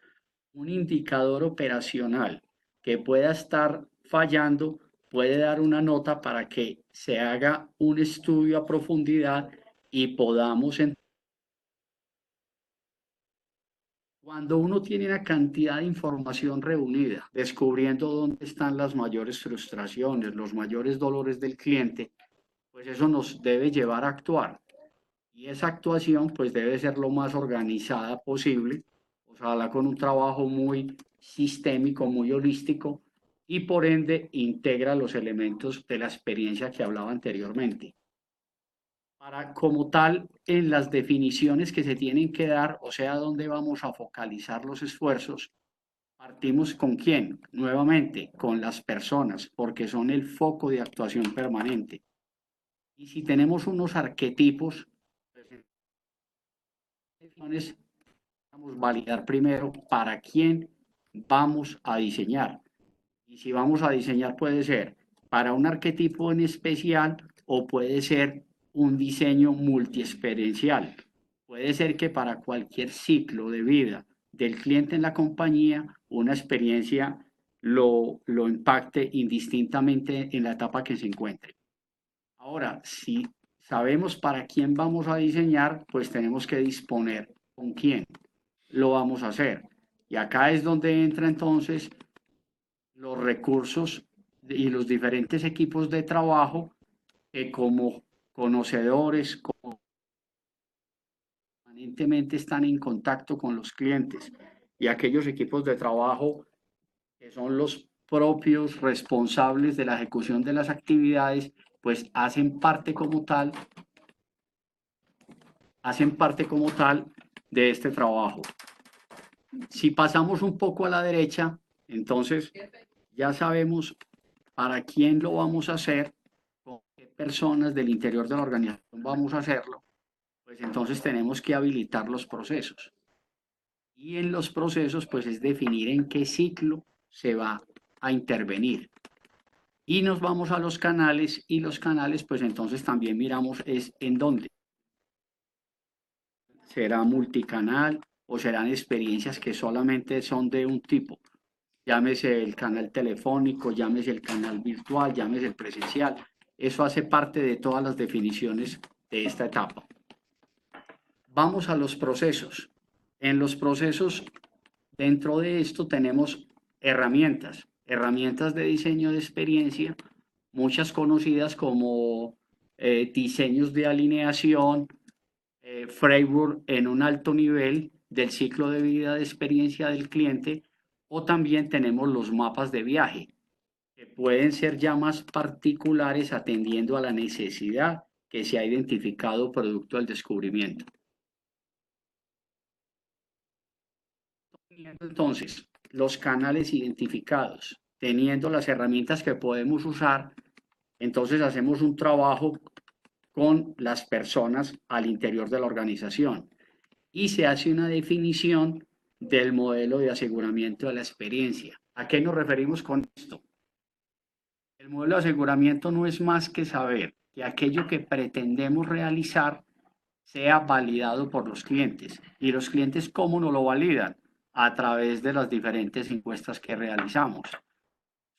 Un indicador operacional que pueda estar fallando puede dar una nota para que se haga un estudio a profundidad y podamos. Cuando uno tiene una cantidad de información reunida, descubriendo dónde están las mayores frustraciones, los mayores dolores del cliente, pues eso nos debe llevar a actuar. Y esa actuación pues debe ser lo más organizada posible, ojalá con un trabajo muy sistémico, muy holístico, y por ende integra los elementos de la experiencia que hablaba anteriormente. Para como tal, en las definiciones que se tienen que dar, o sea, dónde vamos a focalizar los esfuerzos, partimos con quién, nuevamente, con las personas, porque son el foco de actuación permanente. Y si tenemos unos arquetipos, pues, vamos a validar primero para quién vamos a diseñar. Y si vamos a diseñar puede ser para un arquetipo en especial o puede ser un diseño multiexperiencial. Puede ser que para cualquier ciclo de vida del cliente en la compañía, una experiencia lo impacte indistintamente en la etapa que se encuentre. Ahora, si sabemos para quién vamos a diseñar, pues tenemos que disponer con quién lo vamos a hacer. Y acá es donde entra entonces los recursos y los diferentes equipos de trabajo que como conocedores, como permanentemente están en contacto con los clientes y aquellos equipos de trabajo que son los propios responsables de la ejecución de las actividades, pues hacen parte como tal de este trabajo. Si pasamos un poco a la derecha, entonces ya sabemos para quién lo vamos a hacer, con qué personas del interior de la organización vamos a hacerlo, pues entonces tenemos que habilitar los procesos. Y en los procesos, pues es definir en qué ciclo se va a intervenir. Y nos vamos a los canales y los canales, pues entonces también miramos es en dónde. ¿Será multicanal o serán experiencias que solamente son de un tipo? Llámese el canal telefónico, llámese el canal virtual, llámese el presencial. Eso hace parte de todas las definiciones de esta etapa. Vamos a los procesos. En los procesos, dentro de esto tenemos herramientas de diseño de experiencia, muchas conocidas como diseños de alineación, framework en un alto nivel del ciclo de vida de experiencia del cliente, o también tenemos los mapas de viaje, que pueden ser ya más particulares atendiendo a la necesidad que se ha identificado producto del descubrimiento. Entonces, los canales identificados, teniendo las herramientas que podemos usar, entonces hacemos un trabajo con las personas al interior de la organización y se hace una definición del modelo de aseguramiento de la experiencia. ¿A qué nos referimos con esto? El modelo de aseguramiento no es más que saber que aquello que pretendemos realizar sea validado por los clientes. ¿Y los clientes cómo nos lo validan? A través de las diferentes encuestas que realizamos.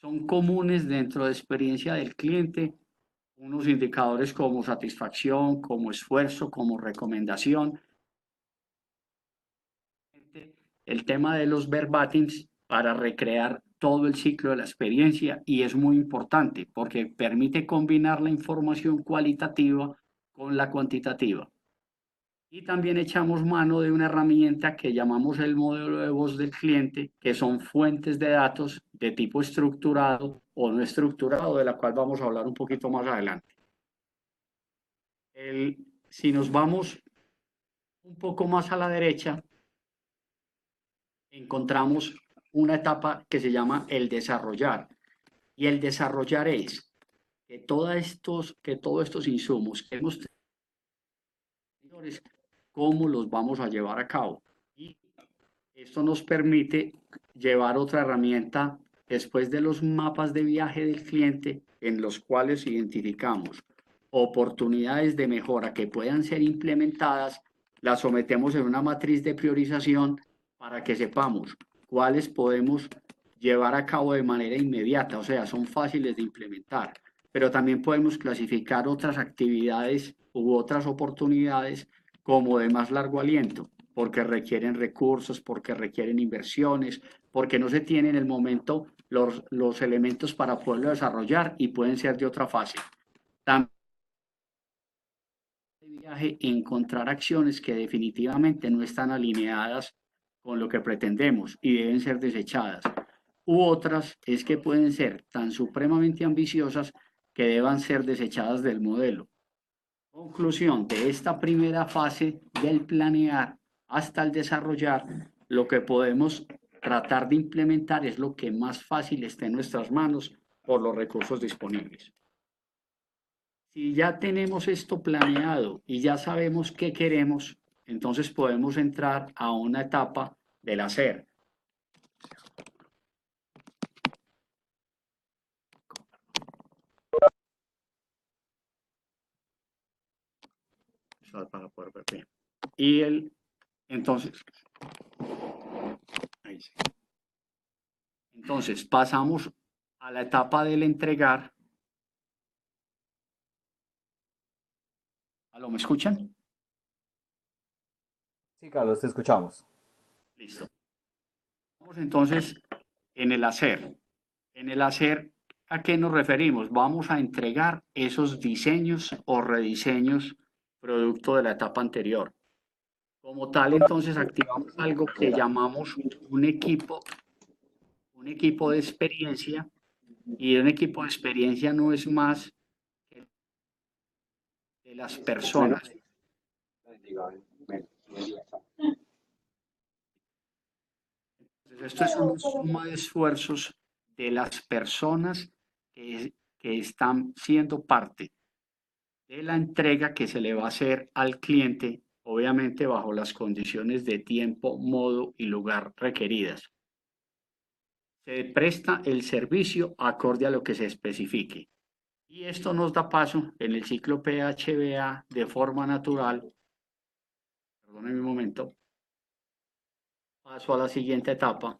Son comunes dentro de experiencia del cliente unos indicadores como satisfacción, como esfuerzo, como recomendación. El tema de los verbatims para recrear todo el ciclo de la experiencia y es muy importante porque permite combinar la información cualitativa con la cuantitativa. Y también echamos mano de una herramienta que llamamos el modelo de voz del cliente, que son fuentes de datos de tipo estructurado o no estructurado, de la cual vamos a hablar un poquito más adelante. Si nos vamos un poco más a la derecha, encontramos una etapa que se llama el desarrollar. Y el desarrollar es que todos estos insumos que hemos tenido, cómo los vamos a llevar a cabo. Y esto nos permite llevar otra herramienta después de los mapas de viaje del cliente en los cuales identificamos oportunidades de mejora que puedan ser implementadas, las sometemos en una matriz de priorización para que sepamos cuáles podemos llevar a cabo de manera inmediata, o sea, son fáciles de implementar, pero también podemos clasificar otras actividades u otras oportunidades como de más largo aliento, porque requieren recursos, porque requieren inversiones, porque no se tienen en el momento los elementos para poderlo desarrollar y pueden ser de otra fase. También viaje, encontrar acciones que definitivamente no están alineadas con lo que pretendemos y deben ser desechadas. u otras es que pueden ser tan supremamente ambiciosas que deban ser desechadas del modelo. Conclusión de esta primera fase del planear hasta el desarrollar, lo que podemos tratar de implementar es lo que más fácil esté en nuestras manos por los recursos disponibles. Si ya tenemos esto planeado y ya sabemos qué queremos, entonces podemos entrar a una etapa del hacer. Para poder ver bien. Entonces, ahí sí. Entonces pasamos a la etapa del entregar. ¿Aló, me escuchan? Sí, Carlos, te escuchamos. Listo. Vamos entonces en el hacer. En el hacer, ¿a qué nos referimos? Vamos a entregar esos diseños o rediseños producto de la etapa anterior. Como tal, entonces activamos algo que llamamos un equipo de experiencia, y un equipo de experiencia no es más que de las personas. Entonces, esto es una suma de esfuerzos de las personas que están siendo parte de la entrega que se le va a hacer al cliente, obviamente bajo las condiciones de tiempo, modo y lugar requeridas. Se presta el servicio acorde a lo que se especifique. Y esto nos da paso en el ciclo PHBA de forma natural. Perdónenme un momento. Paso a la siguiente etapa.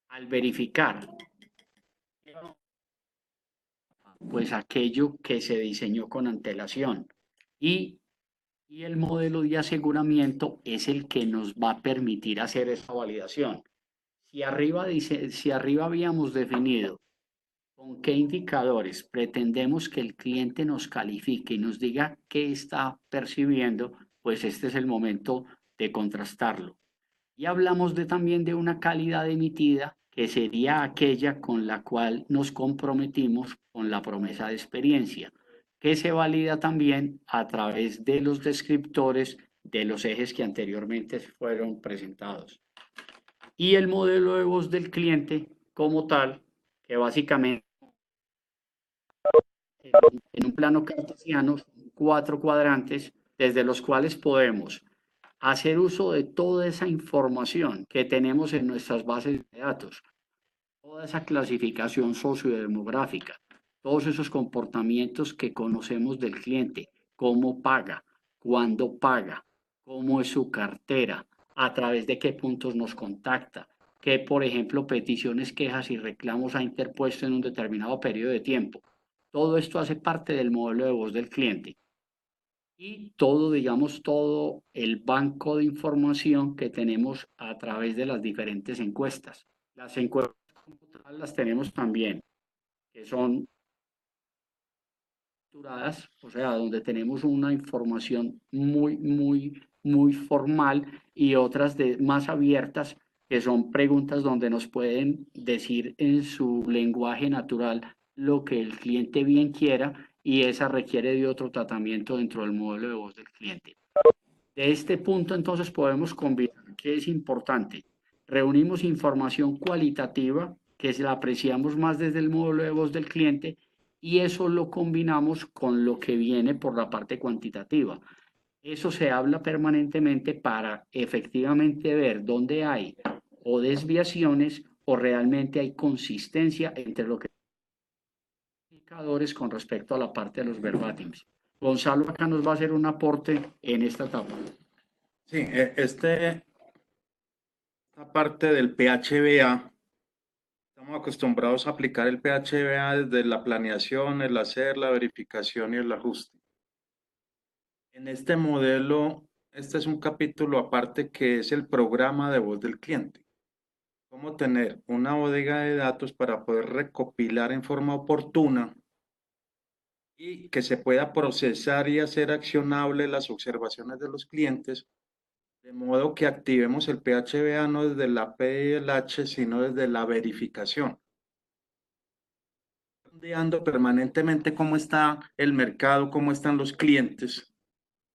Al verificar, pues aquello que se diseñó con antelación. Y el modelo de aseguramiento es el que nos va a permitir hacer esa validación. Si arriba habíamos definido con qué indicadores pretendemos que el cliente nos califique y nos diga qué está percibiendo, pues este es el momento de contrastarlo. Y hablamos también de una calidad emitida, que sería aquella con la cual nos comprometimos con la promesa de experiencia, que se valida también a través de los descriptores de los ejes que anteriormente fueron presentados. Y el modelo de voz del cliente como tal, que básicamente en un plano cartesiano, 4 cuadrantes, desde los cuales podemos hacer uso de toda esa información que tenemos en nuestras bases de datos, toda esa clasificación sociodemográfica, todos esos comportamientos que conocemos del cliente, cómo paga, cuándo paga, cómo es su cartera, a través de qué puntos nos contacta, qué, por ejemplo, peticiones, quejas y reclamos ha interpuesto en un determinado periodo de tiempo. Todo esto hace parte del modelo de voz del cliente. Y todo, digamos, todo el banco de información que tenemos a través de las diferentes encuestas. Las encuestas las tenemos también, que son estructuradas, o sea, donde tenemos una información muy formal, y otras más abiertas, que son preguntas donde nos pueden decir en su lenguaje natural lo que el cliente bien quiera, y esa requiere de otro tratamiento dentro del modelo de voz del cliente. De este punto, entonces, podemos combinar, que es importante, reunimos información cualitativa, que se la apreciamos más desde el modelo de voz del cliente, y eso lo combinamos con lo que viene por la parte cuantitativa. Eso se habla permanentemente para efectivamente ver dónde hay o desviaciones o realmente hay consistencia entre lo que indicadores con respecto a la parte de los verbatims. Gonzalo acá nos va a hacer un aporte en esta etapa. Sí, esta parte del PHBA, estamos acostumbrados a aplicar el PHBA desde la planeación, el hacer, la verificación y el ajuste. En este modelo, este es un capítulo aparte, que es el programa de voz del cliente. Cómo tener una bodega de datos para poder recopilar en forma oportuna y que se pueda procesar y hacer accionable las observaciones de los clientes de modo que activemos el PHBA no desde la PLH, sino desde la verificación. Sondeando permanentemente cómo está el mercado, cómo están los clientes.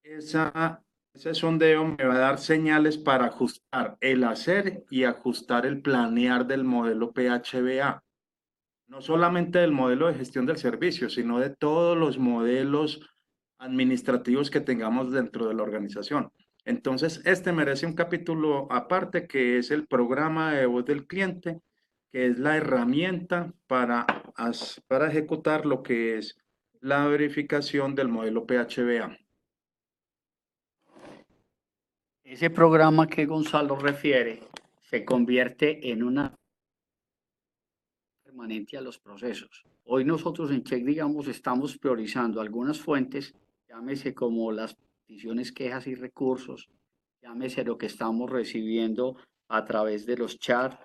Ese sondeo me va a dar señales para ajustar el hacer y ajustar el planear del modelo PHBA. No solamente del modelo de gestión del servicio, sino de todos los modelos administrativos que tengamos dentro de la organización. Entonces, este merece un capítulo aparte que es el programa de voz del cliente, que es la herramienta para ejecutar lo que es la verificación del modelo PHBA. Ese programa que Gonzalo refiere se convierte en una permanente a los procesos. Hoy nosotros en Check, digamos, estamos priorizando algunas fuentes, llámese como las peticiones, quejas y recursos, llámese lo que estamos recibiendo a través de los chats,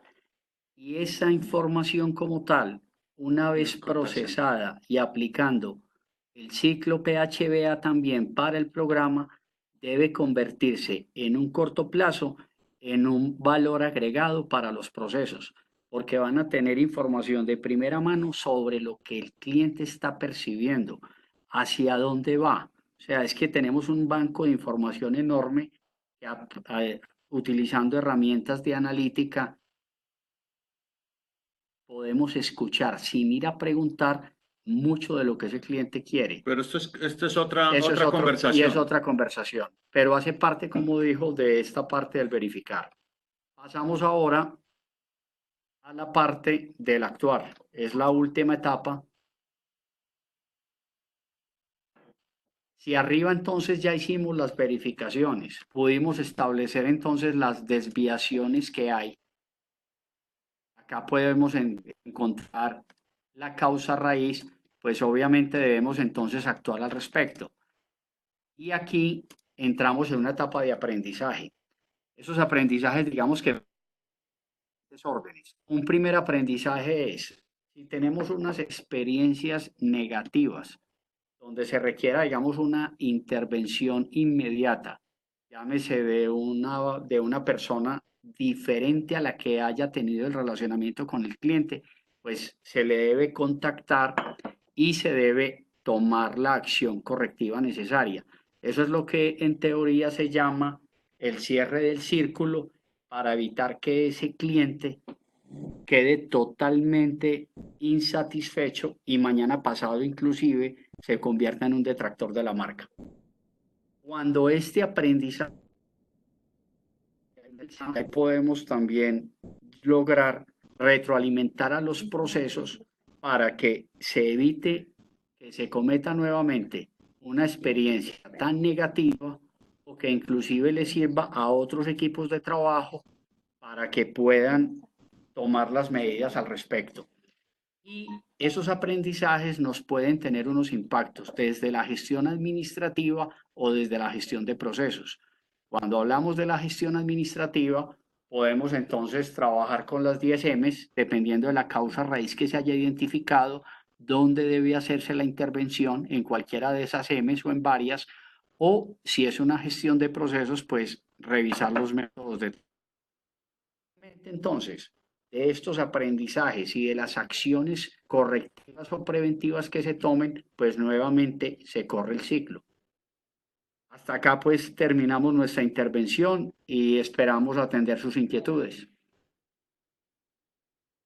y esa información como tal, una vez procesada y aplicando el ciclo PHBA también para el programa, debe convertirse en un corto plazo en un valor agregado para los procesos, porque van a tener información de primera mano sobre lo que el cliente está percibiendo, hacia dónde va. O sea, es que tenemos un banco de información enorme que utilizando herramientas de analítica podemos escuchar sin ir a preguntar mucho de lo que ese cliente quiere. Pero esto es otra Eso es otra otro, y conversación. es otra conversación, pero hace parte, como dijo, de esta parte del verificar. Pasamos ahora a la parte del actuar. Es la última etapa. Si arriba entonces ya hicimos las verificaciones, pudimos establecer entonces las desviaciones que hay. Acá podemos encontrar la causa raíz, pues obviamente debemos entonces actuar al respecto. Y aquí entramos en una etapa de aprendizaje. Esos aprendizajes, digamos que desórdenes. Un primer aprendizaje es, si tenemos unas experiencias negativas, donde se requiera, digamos, una intervención inmediata, llámese de una persona diferente a la que haya tenido el relacionamiento con el cliente, pues se le debe contactar y se debe tomar la acción correctiva necesaria. Eso es lo que en teoría se llama el cierre del círculo para evitar que ese cliente quede totalmente insatisfecho y mañana pasado inclusive se convierta en un detractor de la marca. Cuando este aprendizaje podemos también lograr retroalimentar a los procesos para que se evite que se cometa nuevamente una experiencia tan negativa o que inclusive le sirva a otros equipos de trabajo para que puedan tomar las medidas al respecto. Y esos aprendizajes nos pueden tener unos impactos desde la gestión administrativa o desde la gestión de procesos. Cuando hablamos de la gestión administrativa, podemos entonces trabajar con las 10 M's, dependiendo de la causa raíz que se haya identificado, dónde debe hacerse la intervención en cualquiera de esas M's o en varias, o si es una gestión de procesos, pues revisar los métodos de. Entonces, de estos aprendizajes y de las acciones correctivas o preventivas que se tomen, pues nuevamente se corre el ciclo. Hasta acá pues terminamos nuestra intervención y esperamos atender sus inquietudes.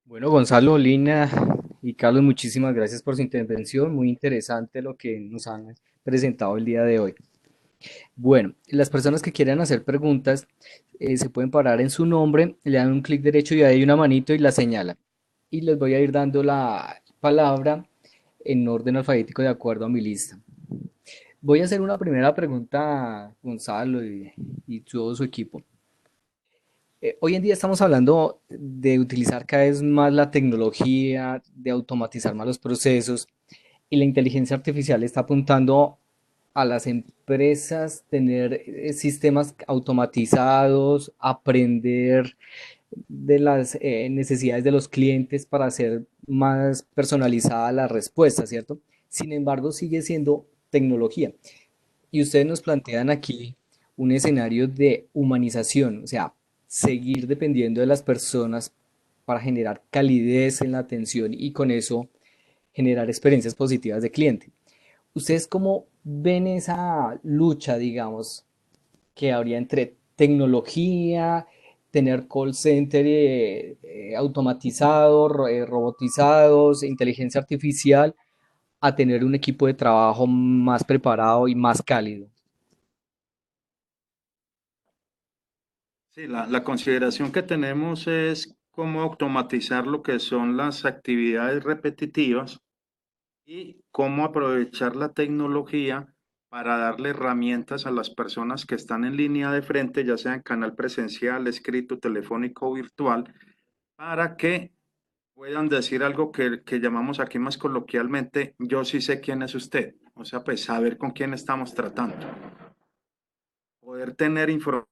Bueno, Gonzalo, Lina y Carlos, muchísimas gracias por su intervención. Muy interesante lo que nos han presentado el día de hoy. Bueno, las personas que quieran hacer preguntas se pueden parar en su nombre, le dan un clic derecho y ahí hay una manito y la señalan. Y les voy a ir dando la palabra en orden alfabético de acuerdo a mi lista. Voy a hacer una primera pregunta a Gonzalo y todo su equipo. Hoy en día estamos hablando de utilizar cada vez más la tecnología, de automatizar más los procesos y la inteligencia artificial está apuntando a las empresas tener sistemas automatizados, aprender de las necesidades de los clientes para hacer más personalizada la respuesta, ¿cierto? Sin embargo, sigue siendo tecnología. Y ustedes nos plantean aquí un escenario de humanización, o sea, seguir dependiendo de las personas para generar calidez en la atención y con eso generar experiencias positivas de cliente. ¿Ustedes cómo ven esa lucha, digamos, que habría entre tecnología, tener call center automatizados, robotizados, inteligencia artificial, a tener un equipo de trabajo más preparado y más cálido? Sí, la consideración que tenemos es cómo automatizar lo que son las actividades repetitivas y cómo aprovechar la tecnología para darle herramientas a las personas que están en línea de frente, ya sea en canal presencial, escrito, telefónico o virtual, para que puedan decir algo que llamamos aquí más coloquialmente, yo sí sé quién es usted. O sea, pues saber con quién estamos tratando. Poder tener información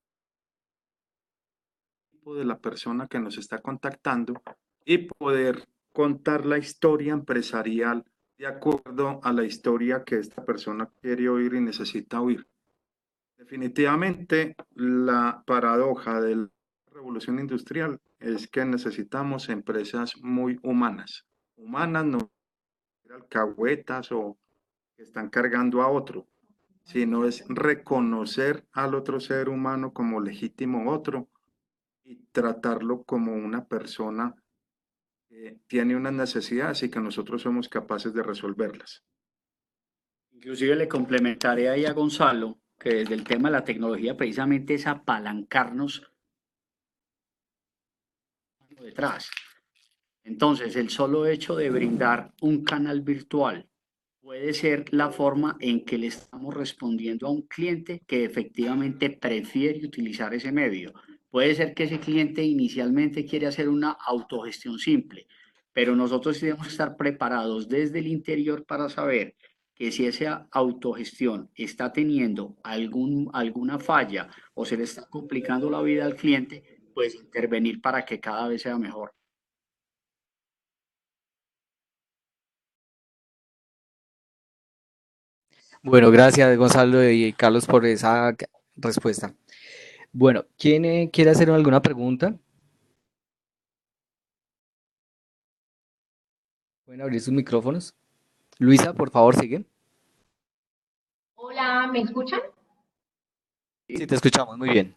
de la persona que nos está contactando y poder contar la historia empresarial de acuerdo a la historia que esta persona quiere oír y necesita oír. Definitivamente, la paradoja de la revolución industrial es que necesitamos empresas muy humanas. Humanas, no alcahuetas o que están cargando a otro, sino es reconocer al otro ser humano como legítimo otro y tratarlo como una persona que tiene unas necesidades y que nosotros somos capaces de resolverlas. Inclusive le complementaré ahí a Gonzalo que desde el tema de la tecnología precisamente es apalancarnos detrás. Entonces, el solo hecho de brindar un canal virtual puede ser la forma en que le estamos respondiendo a un cliente que efectivamente prefiere utilizar ese medio. Puede ser que ese cliente inicialmente quiere hacer una autogestión simple, pero nosotros tenemos que estar preparados desde el interior para saber que si esa autogestión está teniendo alguna falla o se le está complicando la vida al cliente, pues intervenir para que cada vez sea mejor. Bueno, gracias Gonzalo y Carlos por esa respuesta. Bueno, ¿quién quiere hacer alguna pregunta? Pueden abrir sus micrófonos. Luisa, por favor, sigue. Hola, ¿me escuchan? Sí, te escuchamos muy bien.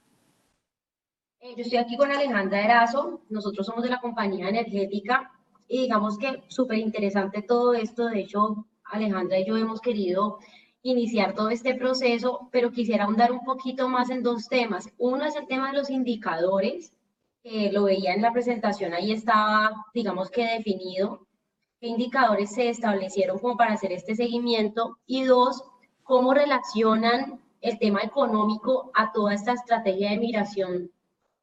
Yo estoy aquí con Alejandra Erazo, nosotros somos de la compañía energética y digamos que súper interesante todo esto. De hecho, Alejandra y yo hemos querido iniciar todo este proceso, pero quisiera ahondar un poquito más en dos temas. Uno es el tema de los indicadores, que lo veía en la presentación, ahí estaba, digamos que definido qué indicadores se establecieron como para hacer este seguimiento, y dos, cómo relacionan el tema económico a toda esta estrategia de migración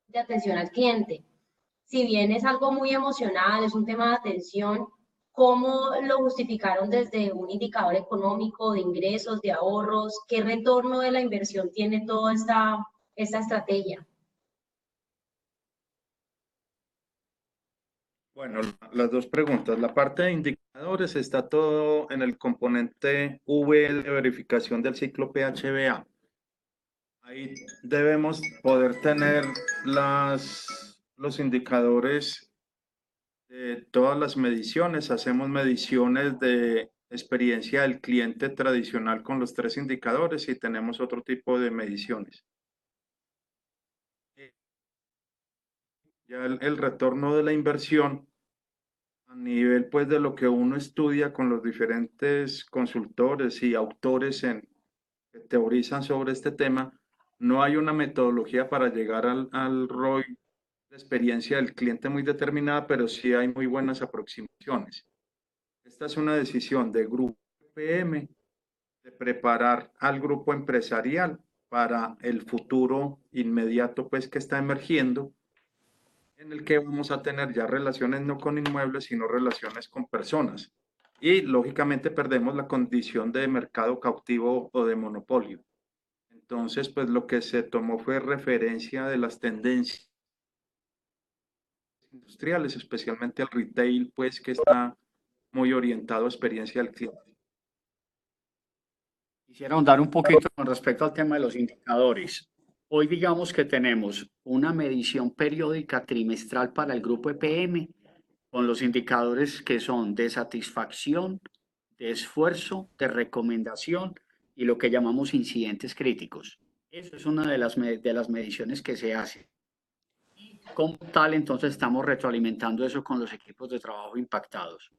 de atención al cliente. Si bien es algo muy emocional, es un tema de atención, ¿cómo lo justificaron desde un indicador económico, de ingresos, de ahorros? ¿Qué retorno de la inversión tiene toda esta estrategia? Bueno, las dos preguntas. La parte de indicadores está todo en el componente V de verificación del ciclo PHBA. Ahí debemos poder tener los indicadores de todas las mediciones. Hacemos mediciones de experiencia del cliente tradicional con los tres indicadores y tenemos otro tipo de mediciones. Ya el retorno de la inversión a nivel pues de lo que uno estudia con los diferentes consultores y autores que teorizan sobre este tema, no hay una metodología para llegar al ROI de experiencia del cliente muy determinada, pero sí hay muy buenas aproximaciones. Esta es una decisión de grupo PM de preparar al grupo empresarial para el futuro inmediato pues que está emergiendo, en el que vamos a tener ya relaciones no con inmuebles, sino relaciones con personas. Y lógicamente perdemos la condición de mercado cautivo o de monopolio. Entonces, pues lo que se tomó fue referencia de las tendencias industriales, especialmente el retail, pues que está muy orientado a experiencia del cliente. Quisiera ahondar un poquito con respecto al tema de los indicadores. Hoy digamos que tenemos una medición periódica trimestral para el grupo EPM con los indicadores que son de satisfacción, de esfuerzo, de recomendación y lo que llamamos incidentes críticos. Eso es una de las mediciones que se hace. Y como tal, entonces estamos retroalimentando eso con los equipos de trabajo impactados.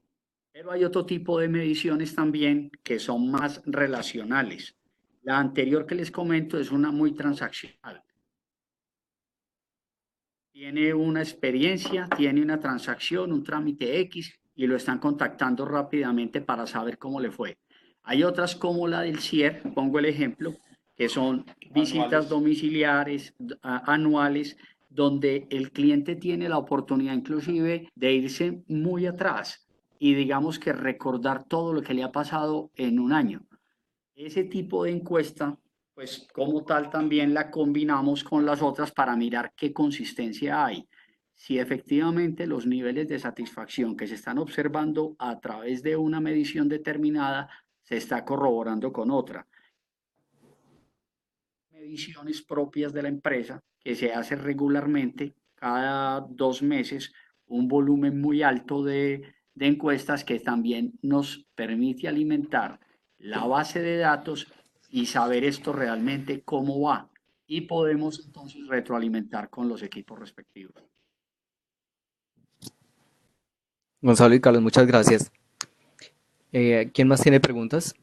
Pero hay otro tipo de mediciones también que son más relacionales. La anterior que les comento es una muy transaccional. Tiene una experiencia, tiene una transacción, un trámite X y lo están contactando rápidamente para saber cómo le fue. Hay otras como la del CIER, pongo el ejemplo, que son visitas domiciliares anuales, donde el cliente tiene la oportunidad inclusive de irse muy atrás y digamos que recordar todo lo que le ha pasado en un año. Ese tipo de encuesta, pues como tal también la combinamos con las otras para mirar qué consistencia hay. Si efectivamente los niveles de satisfacción que se están observando a través de una medición determinada se está corroborando con otra. Mediciones propias de la empresa que se hace regularmente cada 2 meses, un volumen muy alto de encuestas que también nos permite alimentar la base de datos y saber esto realmente cómo va. Y podemos entonces retroalimentar con los equipos respectivos. Gonzalo y Carlos, muchas gracias. ¿Quién más tiene preguntas?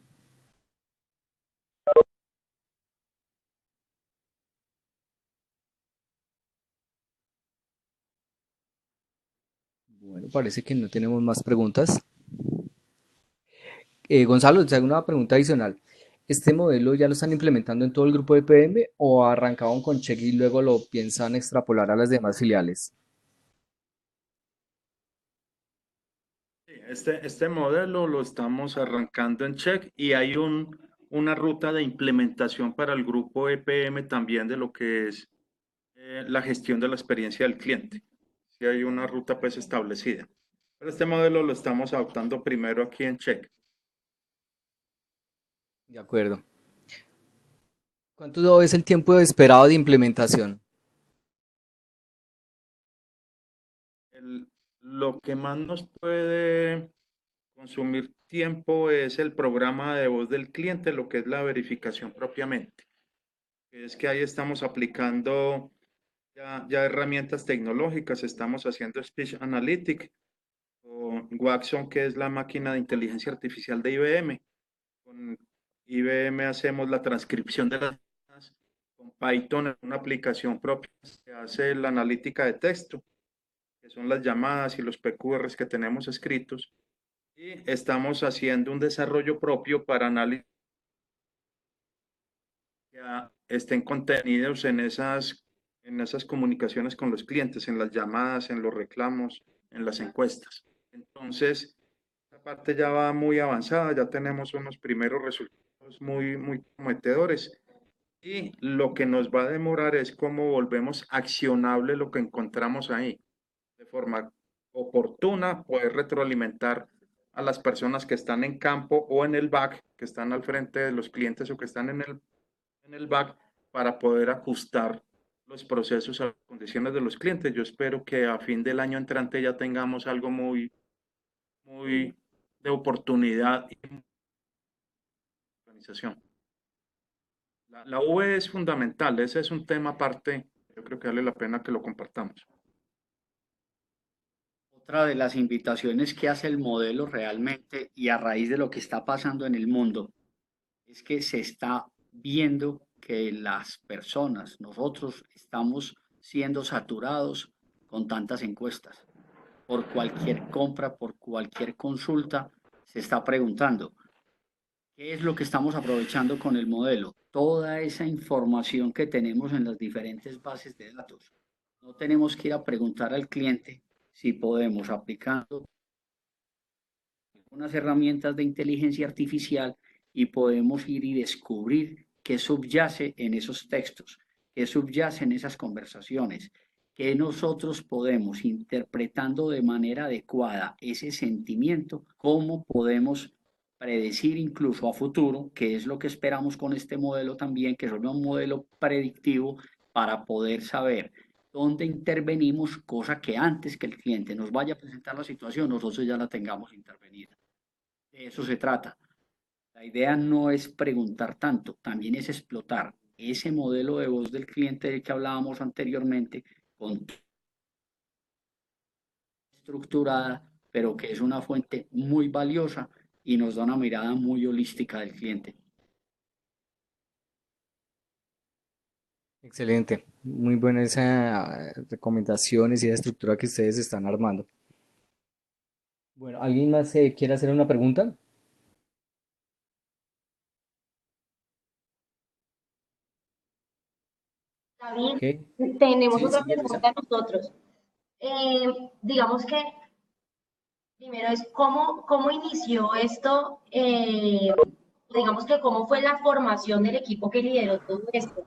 Bueno, parece que no tenemos más preguntas. Gonzalo, te hago una pregunta adicional. ¿Este modelo ya lo están implementando en todo el grupo de PM o arrancaron con Check y luego lo piensan extrapolar a las demás filiales? Este modelo lo estamos arrancando en Check y hay una ruta de implementación para el grupo EPM también de lo que es la gestión de la experiencia del cliente. Sí hay una ruta pues establecida. Pero este modelo lo estamos adoptando primero aquí en Check. De acuerdo. ¿Cuánto es el tiempo esperado de implementación? Lo que más nos puede consumir tiempo es el programa de voz del cliente, lo que es la verificación propiamente. Es que ahí estamos aplicando ya herramientas tecnológicas, estamos haciendo Speech Analytics con Watson, que es la máquina de inteligencia artificial de IBM. Con IBM hacemos la transcripción de las llamadas. Con Python, en una aplicación propia, se hace la analítica de texto, que son las llamadas y los PQRs que tenemos escritos. Y estamos haciendo un desarrollo propio para análisis que estén contenidos en esas comunicaciones con los clientes, en las llamadas, en los reclamos, en las encuestas. Entonces, esta parte ya va muy avanzada, ya tenemos unos primeros resultados muy prometedores. Y lo que nos va a demorar es cómo volvemos accionable lo que encontramos ahí, de forma oportuna, poder retroalimentar a las personas que están en campo o en el back, que están al frente de los clientes o que están en el back, para poder ajustar los procesos a las condiciones de los clientes. Yo espero que a fin del año entrante ya tengamos algo muy de oportunidad y organización. La V es fundamental, ese es un tema aparte, yo creo que vale la pena que lo compartamos. Otra de las invitaciones que hace el modelo realmente y a raíz de lo que está pasando en el mundo es que se está viendo que las personas, nosotros estamos siendo saturados con tantas encuestas. Por cualquier compra, por cualquier consulta, se está preguntando, ¿qué es lo que estamos aprovechando con el modelo? Toda esa información que tenemos en las diferentes bases de datos. No tenemos que ir a preguntar al cliente si podemos, aplicando unas herramientas de inteligencia artificial, y podemos ir y descubrir qué subyace en esos textos, qué subyace en esas conversaciones, que nosotros podemos, interpretando de manera adecuada ese sentimiento, cómo podemos predecir incluso a futuro, que es lo que esperamos con este modelo también, que es un modelo predictivo, para poder saber dónde intervenimos, cosa que antes que el cliente nos vaya a presentar la situación, nosotros ya la tengamos intervenida. De eso se trata. La idea no es preguntar tanto, también es explotar ese modelo de voz del cliente del que hablábamos anteriormente, con estructurada, pero que es una fuente muy valiosa y nos da una mirada muy holística del cliente. Excelente, muy buenas esas recomendaciones y esa estructura que ustedes están armando. Bueno, ¿alguien más quiere hacer una pregunta? David, Ok, tenemos sí, otra sigue Luisa. pregunta nosotros. Digamos que primero es cómo inició esto, digamos que cómo fue la formación del equipo que lideró todo esto.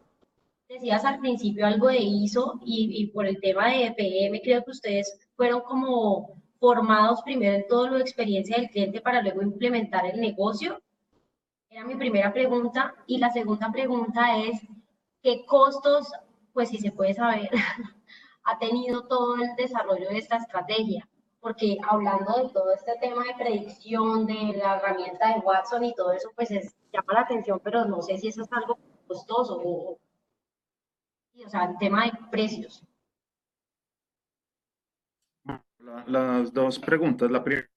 Decías al principio algo de ISO y por el tema de PM, creo que ustedes fueron como formados primero en todo lo de experiencia del cliente para luego implementar el negocio. Era mi primera pregunta. Y la segunda pregunta es, ¿qué costos, pues si se puede saber, ha tenido todo el desarrollo de esta estrategia? Porque hablando de todo este tema de predicción, de la herramienta de Watson y todo eso, pues llama la atención, pero no sé si eso es algo costoso o sea, el tema de precios. Las dos preguntas. La primera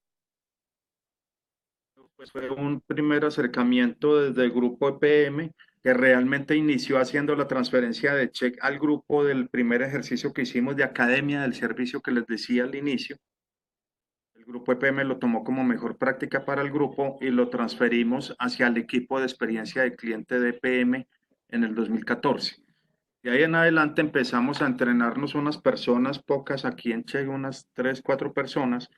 pues, fue un primer acercamiento desde el grupo EPM que realmente inició haciendo la transferencia de check al grupo del primer ejercicio que hicimos de academia del servicio que les decía al inicio. El grupo EPM lo tomó como mejor práctica para el grupo y lo transferimos hacia el equipo de experiencia de cliente de EPM en el 2014. De ahí en adelante empezamos a entrenarnos unas personas, pocas aquí en Che, unas 3, 4 personas,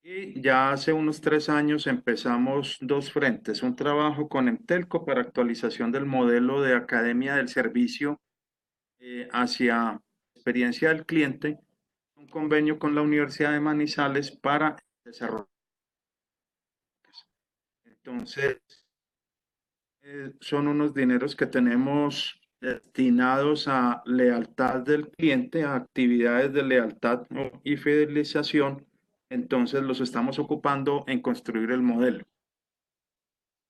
y ya hace unos 3 años empezamos dos frentes, un trabajo con Entelco para actualización del modelo de academia del servicio hacia experiencia del cliente, un convenio con la Universidad de Manizales para desarrollar. Entonces, son unos dineros que tenemos destinados a lealtad del cliente, a actividades de lealtad y fidelización. Entonces, los estamos ocupando en construir el modelo.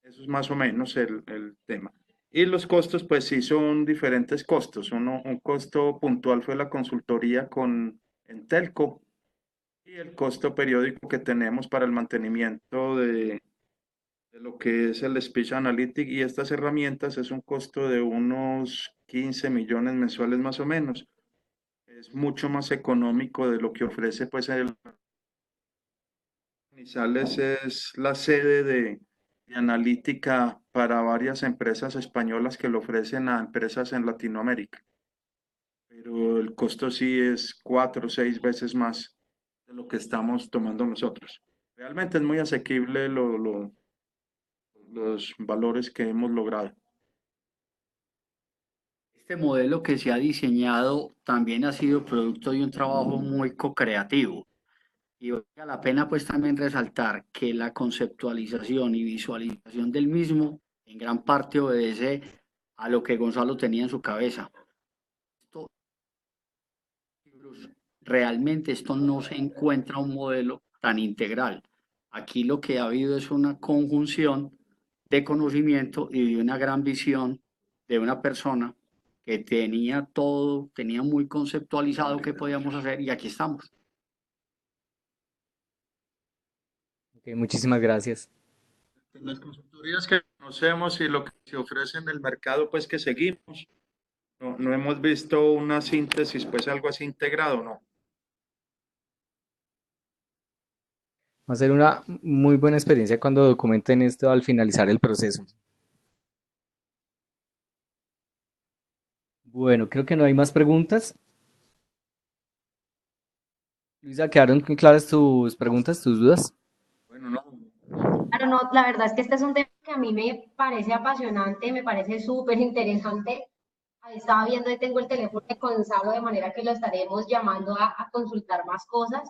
Eso es más o menos el tema. Y los costos, pues sí son diferentes costos. Un costo puntual fue la consultoría con Entelco y el costo periódico que tenemos para el mantenimiento de lo que es el Speech Analytics y estas herramientas es un costo de unos 15 millones mensuales más o menos. Es mucho más económico de lo que ofrece pues el Manizales es la sede de analítica para varias empresas españolas que lo ofrecen a empresas en Latinoamérica. Pero el costo sí es 4 o 6 veces más de lo que estamos tomando nosotros. Realmente es muy asequible los valores que hemos logrado. Este modelo que se ha diseñado también ha sido producto de un trabajo muy co-creativo. Y vale la pena pues también resaltar que la conceptualización y visualización del mismo en gran parte obedece a lo que Gonzalo tenía en su cabeza. Esto, realmente esto no se encuentra un modelo tan integral. Aquí lo que ha habido es una conjunción de conocimiento y de una gran visión de una persona que tenía todo, tenía muy conceptualizado qué podíamos hacer y aquí estamos. Ok, muchísimas gracias. Las consultorías que conocemos y lo que se ofrece en el mercado, pues que seguimos. No hemos visto una síntesis, pues algo así integrado, ¿no? Va a ser una muy buena experiencia cuando documenten esto al finalizar el proceso. Bueno, creo que no hay más preguntas. Luisa, ¿quedaron claras tus preguntas, tus dudas? Bueno, no. Claro, no, la verdad es que este es un tema que a mí me parece apasionante, me parece súper interesante. Ahí estaba viendo y tengo el teléfono de Gonzalo, de manera que lo estaremos llamando a consultar más cosas.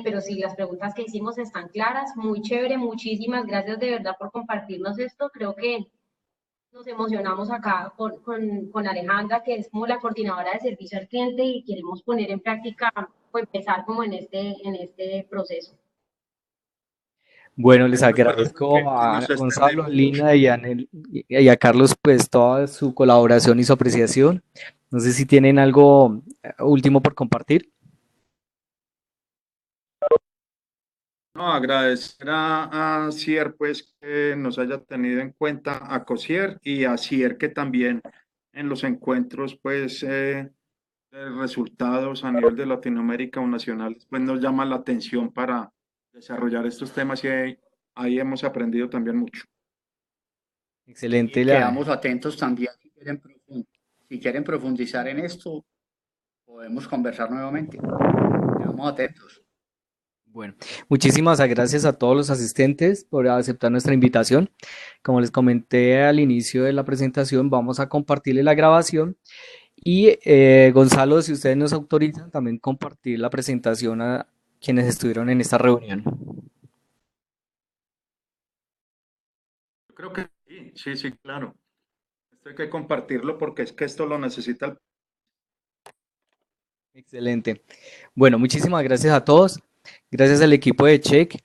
Pero sí, las preguntas que hicimos están claras, muy chévere, muchísimas gracias de verdad por compartirnos esto. Creo que nos emocionamos acá con Alejandra, que es como la coordinadora de servicio al cliente, y queremos poner en práctica o empezar como en este proceso. Bueno, les Bueno, esperamos que agradezco no a nos Gonzalo, a extendemos mucho. Lina y a Carlos pues toda su colaboración y su apreciación. No sé si tienen algo último por compartir. No, agradecer a Cier pues que nos haya tenido en cuenta, a Cosier y a Cier que también en los encuentros pues de resultados a nivel de Latinoamérica o nacionales pues nos llama la atención para desarrollar estos temas y ahí hemos aprendido también mucho. Excelente Y la. quedamos atentos también si quieren profundizar en esto, podemos conversar nuevamente. Quedamos atentos. Bueno, muchísimas gracias a todos los asistentes por aceptar nuestra invitación. Como les comenté al inicio de la presentación, vamos a compartirle la grabación y Gonzalo, si ustedes nos autorizan, también compartir la presentación a quienes estuvieron en esta reunión. Yo creo que sí, sí, sí, claro. Esto hay que compartirlo porque es que esto lo necesita el... Excelente. Bueno, muchísimas gracias a todos. Gracias al equipo de Check.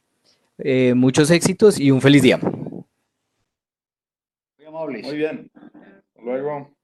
Muchos éxitos y un feliz día. Muy amables. Muy bien. Hasta luego.